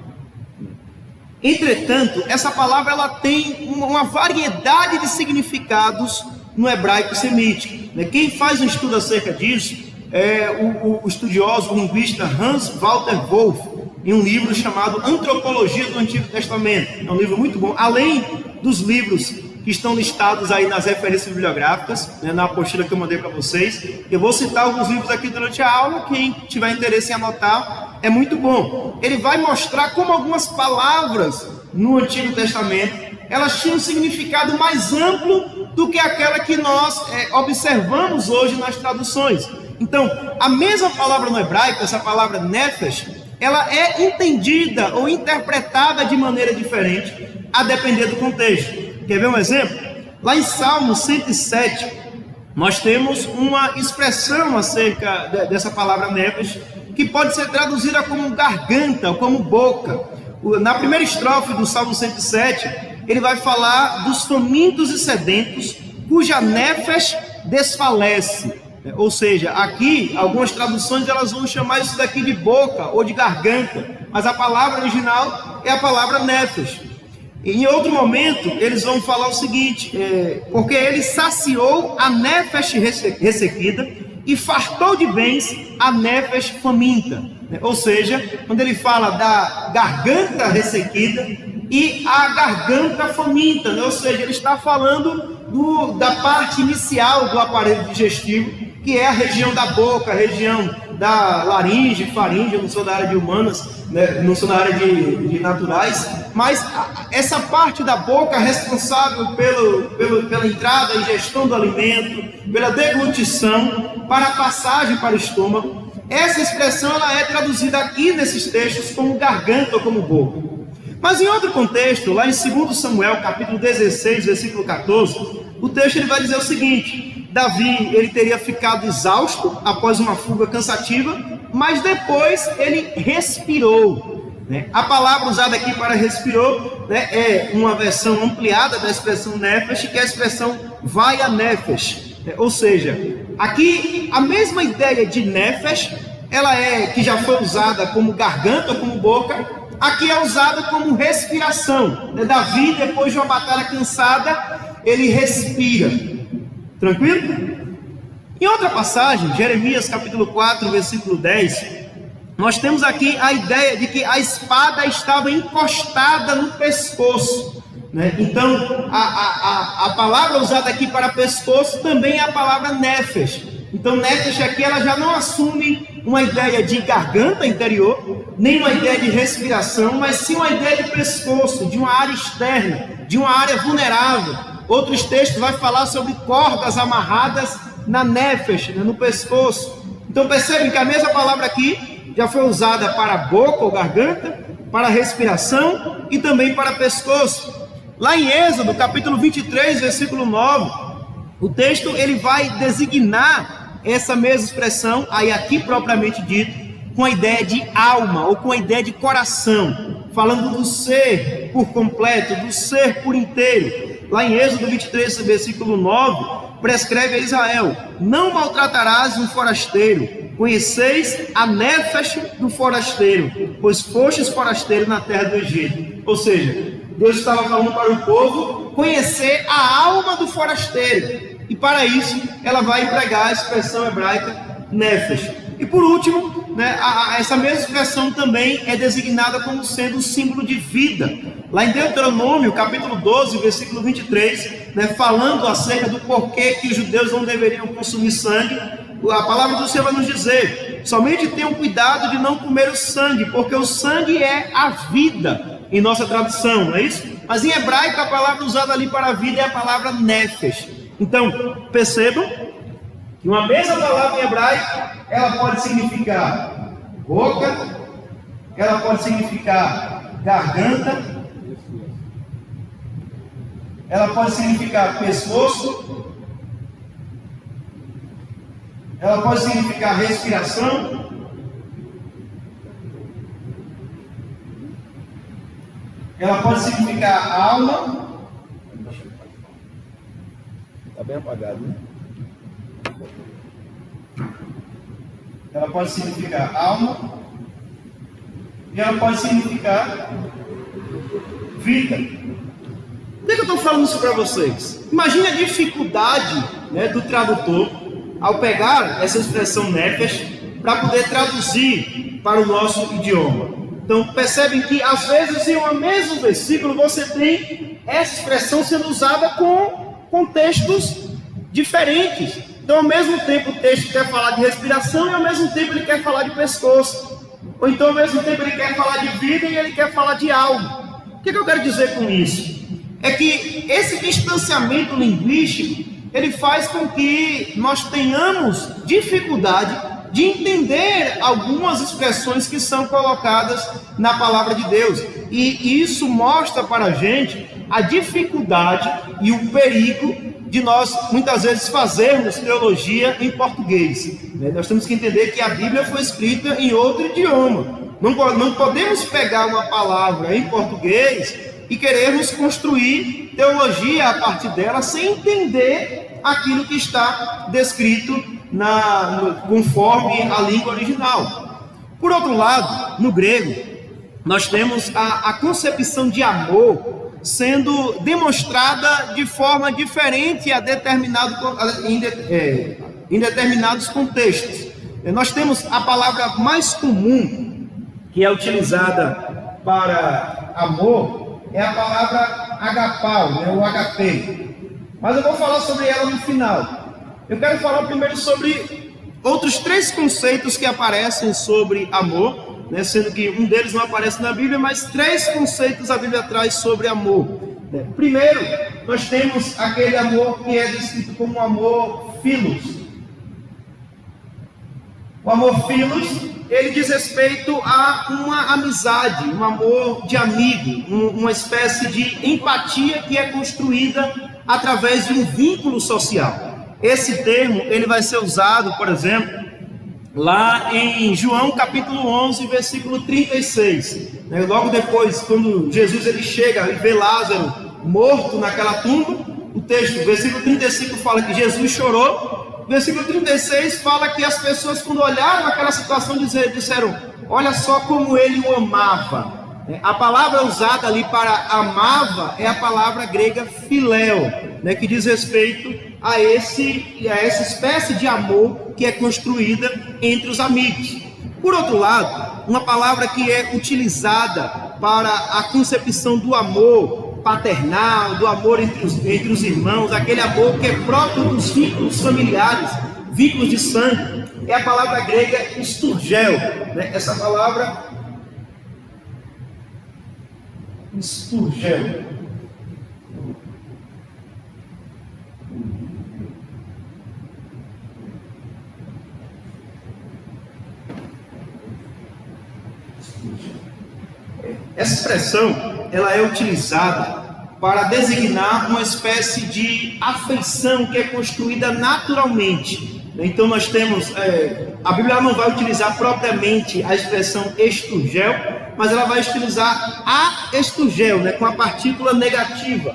Entretanto, essa palavra ela tem uma variedade de significados no hebraico semítico. Quem faz um estudo acerca disso é o estudioso, o linguista Hans Walter Wolff, em um livro chamado Antropologia do Antigo Testamento. É um livro muito bom, além dos livros que estão listados aí nas referências bibliográficas, né, na apostila que eu mandei para vocês. Eu vou citar alguns livros aqui durante a aula, quem tiver interesse em anotar, é muito bom. Ele vai mostrar como algumas palavras no Antigo Testamento, elas tinham um significado mais amplo do que aquela que nós observamos hoje nas traduções. Então, a mesma palavra no hebraico, essa palavra nefesh, ela é entendida ou interpretada de maneira diferente, a depender do contexto. Quer ver um exemplo? Lá em Salmo 107, nós temos uma expressão acerca dessa palavra nefesh, que pode ser traduzida como garganta ou como boca. Na primeira estrofe do Salmo 107, ele vai falar dos famintos e sedentos, cuja nefesh desfalece. Ou seja, aqui, algumas traduções elas vão chamar isso daqui de boca ou de garganta, mas a palavra original é a palavra nefesh. Em outro momento, eles vão falar o seguinte, porque ele saciou a nefesh ressequida e fartou de bens a nefesh faminta. Ou seja, quando ele fala da garganta ressequida e a garganta faminta, ou seja, ele está falando da parte inicial do aparelho digestivo, que é a região da boca, a região da laringe, faringe. Eu não sou da área de humanas, né? Não sou da área de naturais, mas essa parte da boca responsável pela entrada e gestão do alimento, pela deglutição, para a passagem para o estômago, essa expressão ela é traduzida aqui nesses textos como garganta ou como boca. Mas em outro contexto, lá em 2 Samuel, capítulo 16, versículo 14, o texto ele vai dizer o seguinte: Davi ele teria ficado exausto após uma fuga cansativa, mas depois ele respirou. A palavra usada aqui para respirou, né, é uma versão ampliada da expressão nefesh, que é a expressão vaya nefesh. Ou seja, aqui a mesma ideia de nefesh, ela que já foi usada como garganta ou como boca, aqui é usada como respiração. Davi, depois de uma batalha cansada, ele respira. Tranquilo? Em outra passagem, Jeremias capítulo 4, versículo 10, nós temos aqui a ideia de que a espada estava encostada no pescoço. Então, a palavra usada aqui para pescoço também é a palavra nefesh. Então, nefesh aqui ela já não assume uma ideia de garganta interior, nem uma ideia de respiração, mas sim uma ideia de pescoço, de uma área externa, de uma área vulnerável. Outros textos vai falar sobre cordas amarradas na nefesh, no pescoço. Então percebem que a mesma palavra aqui já foi usada para boca ou garganta, para respiração e também para pescoço. Lá em Êxodo, capítulo 23, versículo 9, o texto ele vai designar essa mesma expressão, aí aqui propriamente dito, com a ideia de alma ou com a ideia de coração, falando do ser por completo, do ser por inteiro. Lá em Êxodo 23, versículo 9, prescreve a Israel: não maltratarás um forasteiro, conheceis a néfesh do forasteiro, pois fostes forasteiro na terra do Egito. Ou seja, Deus estava falando para o povo conhecer a alma do forasteiro, e para isso ela vai empregar a expressão hebraica néfesh. E por último, essa mesma expressão também é designada como sendo um símbolo de vida. Lá em Deuteronômio, capítulo 12, versículo 23, falando acerca do porquê que os judeus não deveriam consumir sangue, a palavra do Senhor vai nos dizer: somente tenham cuidado de não comer o sangue, porque o sangue é a vida, em nossa tradução, não é isso? Mas em hebraico a palavra usada ali para a vida é a palavra nefesh. Então, percebam que uma mesma palavra em hebraico, ela pode significar boca, ela pode significar garganta, ela pode significar pescoço, ela pode significar respiração, ela pode significar alma. Está bem apagado, né? Ela pode significar alma e ela pode significar vida. Por que eu estou falando isso para vocês? Imagine a dificuldade do tradutor ao pegar essa expressão nefesh para poder traduzir para o nosso idioma. Então percebem que às vezes em um mesmo versículo você tem essa expressão sendo usada com contextos diferentes. Então, ao mesmo tempo, o texto quer falar de respiração e, ao mesmo tempo, ele quer falar de pescoço. Ou então, ao mesmo tempo, ele quer falar de vida e ele quer falar de alma. O que eu quero dizer com isso? É que esse distanciamento linguístico, ele faz com que nós tenhamos dificuldade de entender algumas expressões que são colocadas na palavra de Deus. E isso mostra para a gente a dificuldade e o perigo de nós, muitas vezes, fazermos teologia em português. Nós temos que entender que a Bíblia foi escrita em outro idioma. Não podemos pegar uma palavra em português e querermos construir teologia a partir dela sem entender aquilo que está descrito conforme a língua original. Por outro lado, no grego, nós temos a concepção de amor sendo demonstrada de forma diferente em determinados contextos. Nós temos a palavra mais comum que é utilizada para amor, é a palavra agapau, o HP. Mas eu vou falar sobre ela no final. Eu quero falar primeiro sobre outros 3 conceitos que aparecem sobre amor, sendo que um deles não aparece na Bíblia, mas 3 conceitos a Bíblia traz sobre amor. Primeiro, nós temos aquele amor que é descrito como amor philos. O amor philos, ele diz respeito a uma amizade, um amor de amigo, uma espécie de empatia que é construída através de um vínculo social. Esse termo, ele vai ser usado, por exemplo, lá em João capítulo 11, versículo 36. Logo depois, quando Jesus ele chega e vê Lázaro morto naquela tumba, o texto, versículo 35 fala que Jesus chorou. Versículo 36 fala que as pessoas, quando olharam aquela situação, disseram: olha só como ele o amava. A palavra usada ali para amava é a palavra grega philéu, que diz respeito a essa espécie de amor que é construída entre os amigos. Por outro lado, uma palavra que é utilizada para a concepção do amor paternal, do amor entre os irmãos, aquele amor que é próprio dos vínculos familiares, vínculos de sangue, é a palavra grega sturgel. Essa palavra sturgel. Essa expressão, ela é utilizada para designar uma espécie de afeição que é construída naturalmente. Então nós temos, a Bíblia não vai utilizar propriamente a expressão esturgel, mas ela vai utilizar a esturgel, né, com a partícula negativa.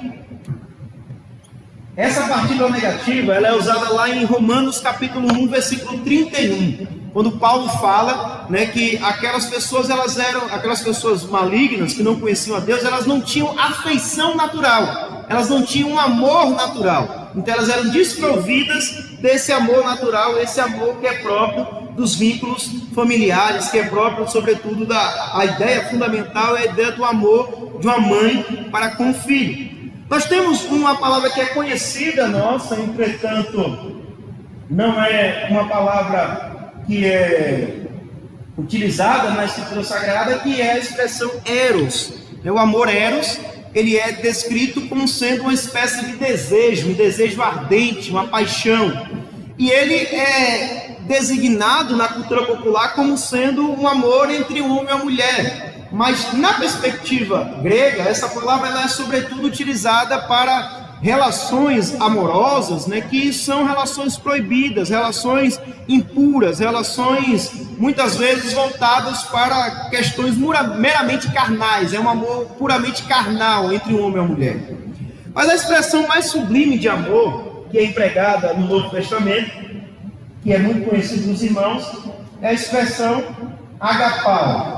Essa partícula negativa, ela é usada lá em Romanos capítulo 1, versículo 31, quando Paulo fala, né, que aquelas pessoas, elas eram aquelas pessoas malignas que não conheciam a Deus, elas não tinham afeição natural, elas não tinham um amor natural, então elas eram desprovidas desse amor natural, esse amor que é próprio dos vínculos familiares, que é próprio, sobretudo, a ideia fundamental é a ideia do amor de uma mãe para com o filho. Nós temos uma palavra que é conhecida nossa, entretanto, não é uma palavra que é utilizada na Escritura Sagrada, que é a expressão eros. O amor eros, ele é descrito como sendo uma espécie de desejo, um desejo ardente, uma paixão. E ele é designado na cultura popular como sendo um amor entre um homem e uma mulher. Mas na perspectiva grega, essa palavra ela é sobretudo utilizada para relações amorosas, né, que são relações proibidas, relações impuras, relações muitas vezes voltadas para questões meramente carnais. É um amor puramente carnal entre um homem e uma mulher. Mas a expressão mais sublime de amor, que é empregada no Novo Testamento, que é muito conhecida dos irmãos, é a expressão agapao.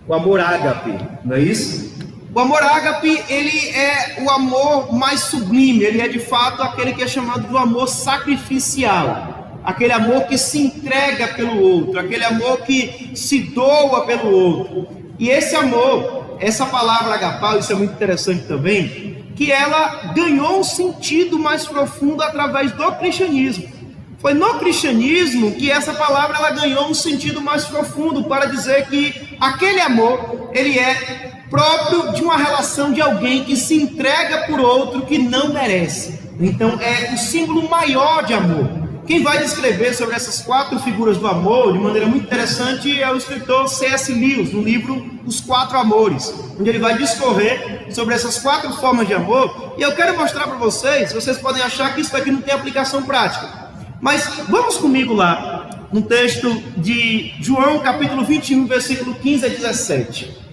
O amor ágape, não é isso? O amor ágape, ele é o amor mais sublime, ele é de fato aquele que é chamado do amor sacrificial, aquele amor que se entrega pelo outro, aquele amor que se doa pelo outro. E esse amor, essa palavra agapao, isso é muito interessante também, que ela ganhou um sentido mais profundo através do cristianismo. Foi no cristianismo que essa palavra ela ganhou um sentido mais profundo para dizer que aquele amor, ele é próprio de uma relação de alguém que se entrega por outro que não merece. Então é o símbolo maior de amor. Quem vai descrever sobre essas 4 figuras do amor de maneira muito interessante é o escritor C.S. Lewis, no livro Os 4 Amores, onde ele vai discorrer sobre essas 4 formas de amor. E eu quero mostrar para vocês podem achar que isso aqui não tem aplicação prática. Mas vamos comigo lá, no texto de João, capítulo 21, versículo 15 a 17.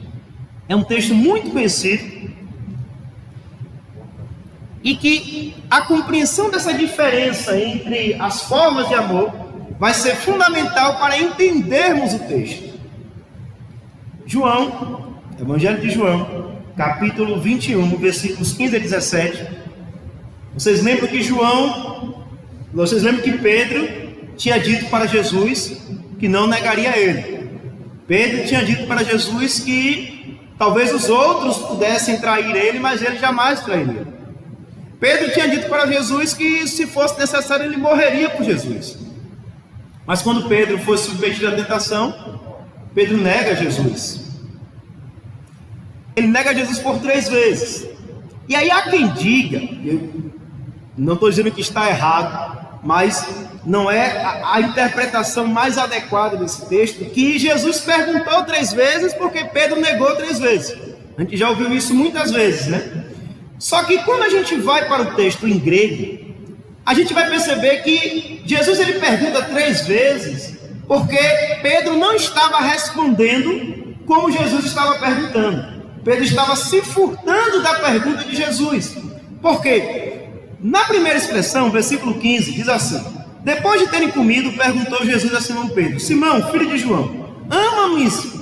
É um texto muito conhecido, e que a compreensão dessa diferença entre as formas de amor vai ser fundamental para entendermos o texto. João, Evangelho de João, capítulo 21, versículos 15 a 17. Vocês lembram que Pedro tinha dito para Jesus que não negaria ele. Pedro tinha dito para Jesus que talvez os outros pudessem trair ele, mas ele jamais trairia. Pedro tinha dito para Jesus que se fosse necessário ele morreria por Jesus. Mas quando Pedro foi submetido à tentação, Pedro nega Jesus. Ele nega Jesus por 3 vezes. E aí há quem diga, eu não estou dizendo que está errado, mas não é a interpretação mais adequada desse texto, que Jesus perguntou 3 vezes porque Pedro negou 3 vezes. A gente já ouviu isso muitas vezes, né? Só que quando a gente vai para o texto em grego, a gente vai perceber que Jesus ele pergunta 3 vezes porque Pedro não estava respondendo como Jesus estava perguntando. Pedro estava se furtando da pergunta de Jesus. Por quê? Na primeira expressão, versículo 15, diz assim: depois de terem comido, perguntou Jesus a Simão Pedro: Simão, filho de João,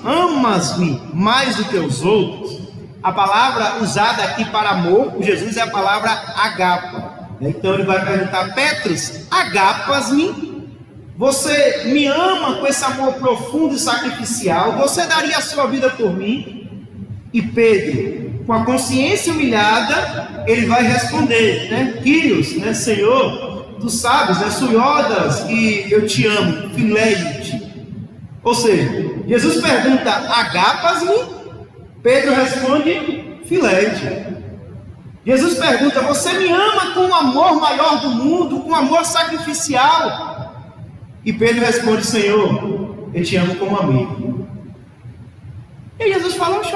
amas-me mais do que os outros? A palavra usada aqui para amor, por Jesus, é a palavra agapa. Então ele vai perguntar: Petros, agapas-me? Você me ama com esse amor profundo e sacrificial? Você daria a sua vida por mim? E Pedro, com a consciência humilhada, ele vai responder, né? Kyrios, né? Senhor, tu sabes, né? Suiodas, e eu te amo, filéio-te. Ou seja, Jesus pergunta: agapas-me? Pedro responde: filéio-te. Jesus pergunta: você me ama com o amor maior do mundo, com amor sacrificial? E Pedro responde: Senhor, eu te amo como amigo. E Jesus fala: oxe,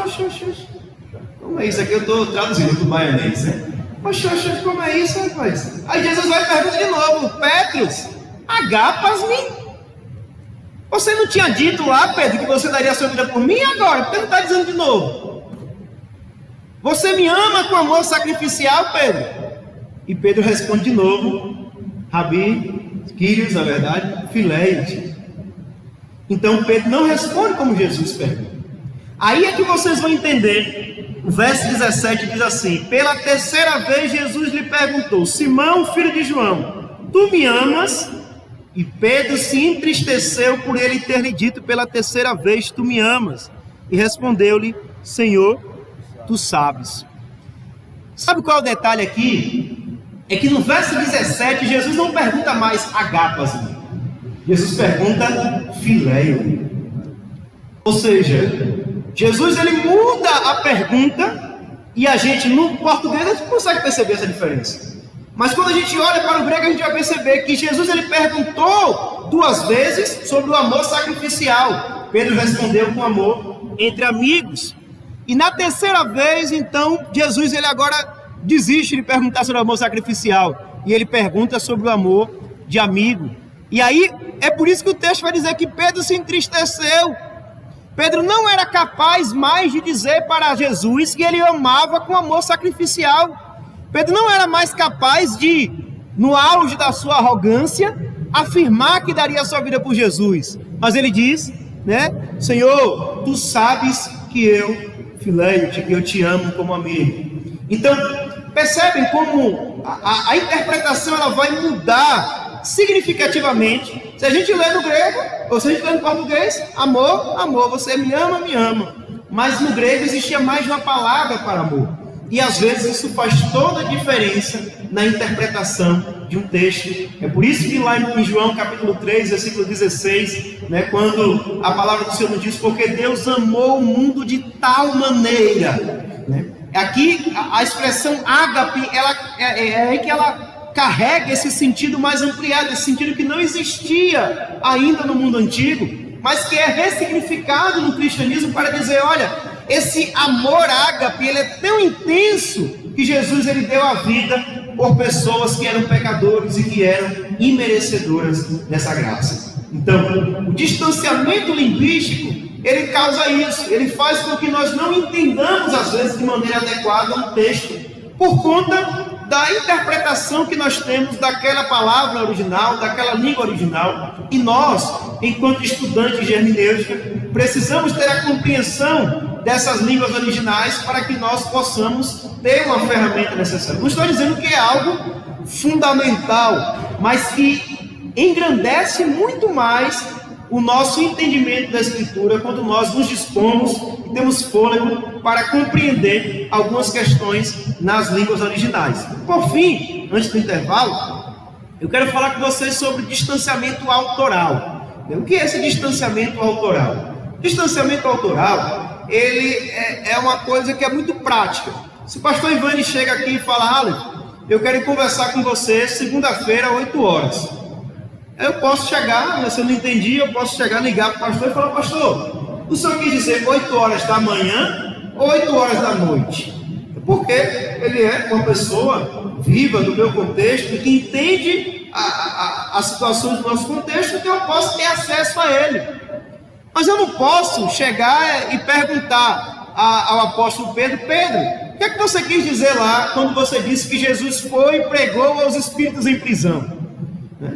Como é isso aqui? Eu estou traduzindo para o baianês, né? Oxe, como é isso, rapaz? Aí Jesus vai perguntar de novo: Petros, agapas-me? Você não tinha dito lá, Pedro, que você daria a sua vida por mim? E agora? Por que não está dizendo de novo? Você me ama com amor sacrificial, Pedro? E Pedro responde de novo: Rabi, Quírios, na verdade, Fileios. Então Pedro não responde como Jesus pergunta. Aí é que vocês vão entender. O verso 17 diz assim: pela terceira vez Jesus lhe perguntou: Simão, filho de João, tu me amas? E Pedro se entristeceu por ele ter lhe dito pela terceira vez: tu me amas. E respondeu-lhe: Senhor, tu sabes. Sabe qual é o detalhe aqui? É que no verso 17 Jesus não pergunta mais agapas-me. Jesus pergunta filéio. Ou seja, Jesus ele muda a pergunta, e a gente no português a gente consegue perceber essa diferença. Mas quando a gente olha para o grego, a gente vai perceber que Jesus ele perguntou 2 vezes sobre o amor sacrificial. Pedro respondeu com amor entre amigos. E na terceira vez, então, Jesus ele agora desiste de perguntar sobre o amor sacrificial, e ele pergunta sobre o amor de amigo. E aí, é por isso que o texto vai dizer que Pedro se entristeceu. Pedro não era capaz mais de dizer para Jesus que ele amava com amor sacrificial. Pedro não era mais capaz de, no auge da sua arrogância, afirmar que daria a sua vida por Jesus. Mas ele diz, né? Senhor, tu sabes que eu fileio-te, que eu te amo como amigo. Então, percebem como a interpretação ela vai mudar significativamente. Se a gente lê no grego, ou se a gente lê no português, amor, amor, você me ama, me ama. Mas no grego existia mais de uma palavra para amor. E às vezes isso faz toda a diferença na interpretação de um texto. É por isso que lá em João capítulo 3, versículo 16, né, quando a palavra do Senhor nos diz: porque Deus amou o mundo de tal maneira, né? Aqui a expressão ágape, é que ela carrega esse sentido mais ampliado, esse sentido que não existia ainda no mundo antigo, mas que é ressignificado no cristianismo para dizer: olha, esse amor ágape, ele é tão intenso que Jesus ele deu a vida por pessoas que eram pecadores e que eram imerecedoras dessa graça. Então, o distanciamento linguístico, ele causa isso, ele faz com que nós não entendamos às vezes de maneira adequada um texto, por conta da interpretação que nós temos daquela palavra original, daquela língua original. E nós, enquanto estudantes de hermenêutica, precisamos ter a compreensão dessas línguas originais para que nós possamos ter uma ferramenta necessária. Não estou dizendo que é algo fundamental, mas que engrandece muito mais o nosso entendimento da Escritura quando nós nos dispomos e temos fôlego para compreender algumas questões nas línguas originais. Por fim, antes do intervalo, eu quero falar com vocês sobre distanciamento autoral. O que é esse distanciamento autoral? Distanciamento autoral, ele é uma coisa que é muito prática. Se o pastor Ivani chega aqui e fala: Aleph, eu quero conversar com você segunda-feira, 8 horas. Eu posso chegar, se eu não entendi, eu posso chegar, ligar para o pastor e falar: pastor, o senhor quis dizer 8 horas da manhã ou 8 horas da noite? Porque ele é uma pessoa viva do meu contexto, que entende as situações do nosso contexto, então eu posso ter acesso a ele. Mas eu não posso chegar e perguntar ao apóstolo Pedro: Pedro, o que é que você quis dizer lá quando você disse que Jesus foi e pregou aos espíritos em prisão?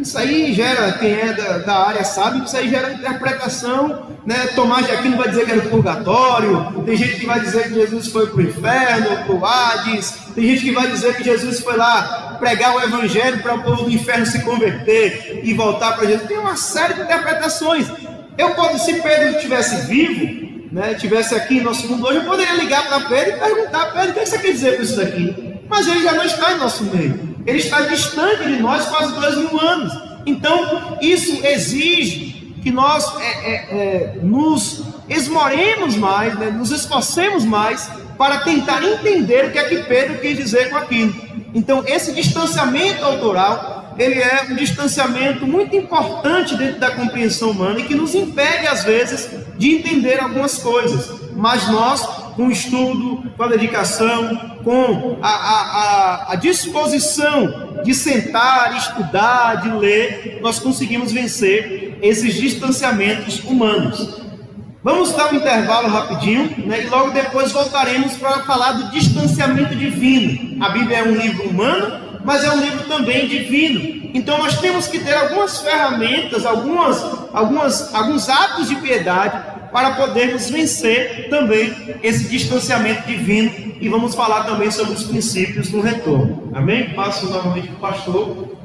Isso aí gera, quem é da área sabe, isso aí gera interpretação, né? Tomás de Aquino vai dizer que era o purgatório, tem gente que vai dizer que Jesus foi para o inferno, para o Hades, tem gente que vai dizer que Jesus foi lá pregar o evangelho para o povo do inferno se converter e voltar para Jesus. Tem uma série de interpretações. Se Pedro estivesse vivo, né, estivesse aqui em nosso mundo hoje, eu poderia ligar para Pedro e perguntar: Pedro, o que você quer dizer com isso daqui? Mas ele já não está em nosso meio. Ele está distante de nós quase 2000 anos. Então, isso exige que nós nos esmoremos mais, né, nos esforcemos mais para tentar entender o que é que Pedro quis dizer com aquilo. Então, esse distanciamento autoral, ele é um distanciamento muito importante dentro da compreensão humana e que nos impede, às vezes, de entender algumas coisas. Mas nós com o estudo, com a dedicação, com a disposição de sentar, estudar, de ler, nós conseguimos vencer esses distanciamentos humanos. Vamos dar um intervalo rapidinho, né, e logo depois voltaremos para falar do distanciamento divino. A Bíblia é um livro humano, mas é um livro também divino. Então nós temos que ter algumas ferramentas, alguns atos de piedade para podermos vencer também esse distanciamento divino. E vamos falar também sobre os princípios do retorno. Amém? Passo novamente para o pastor.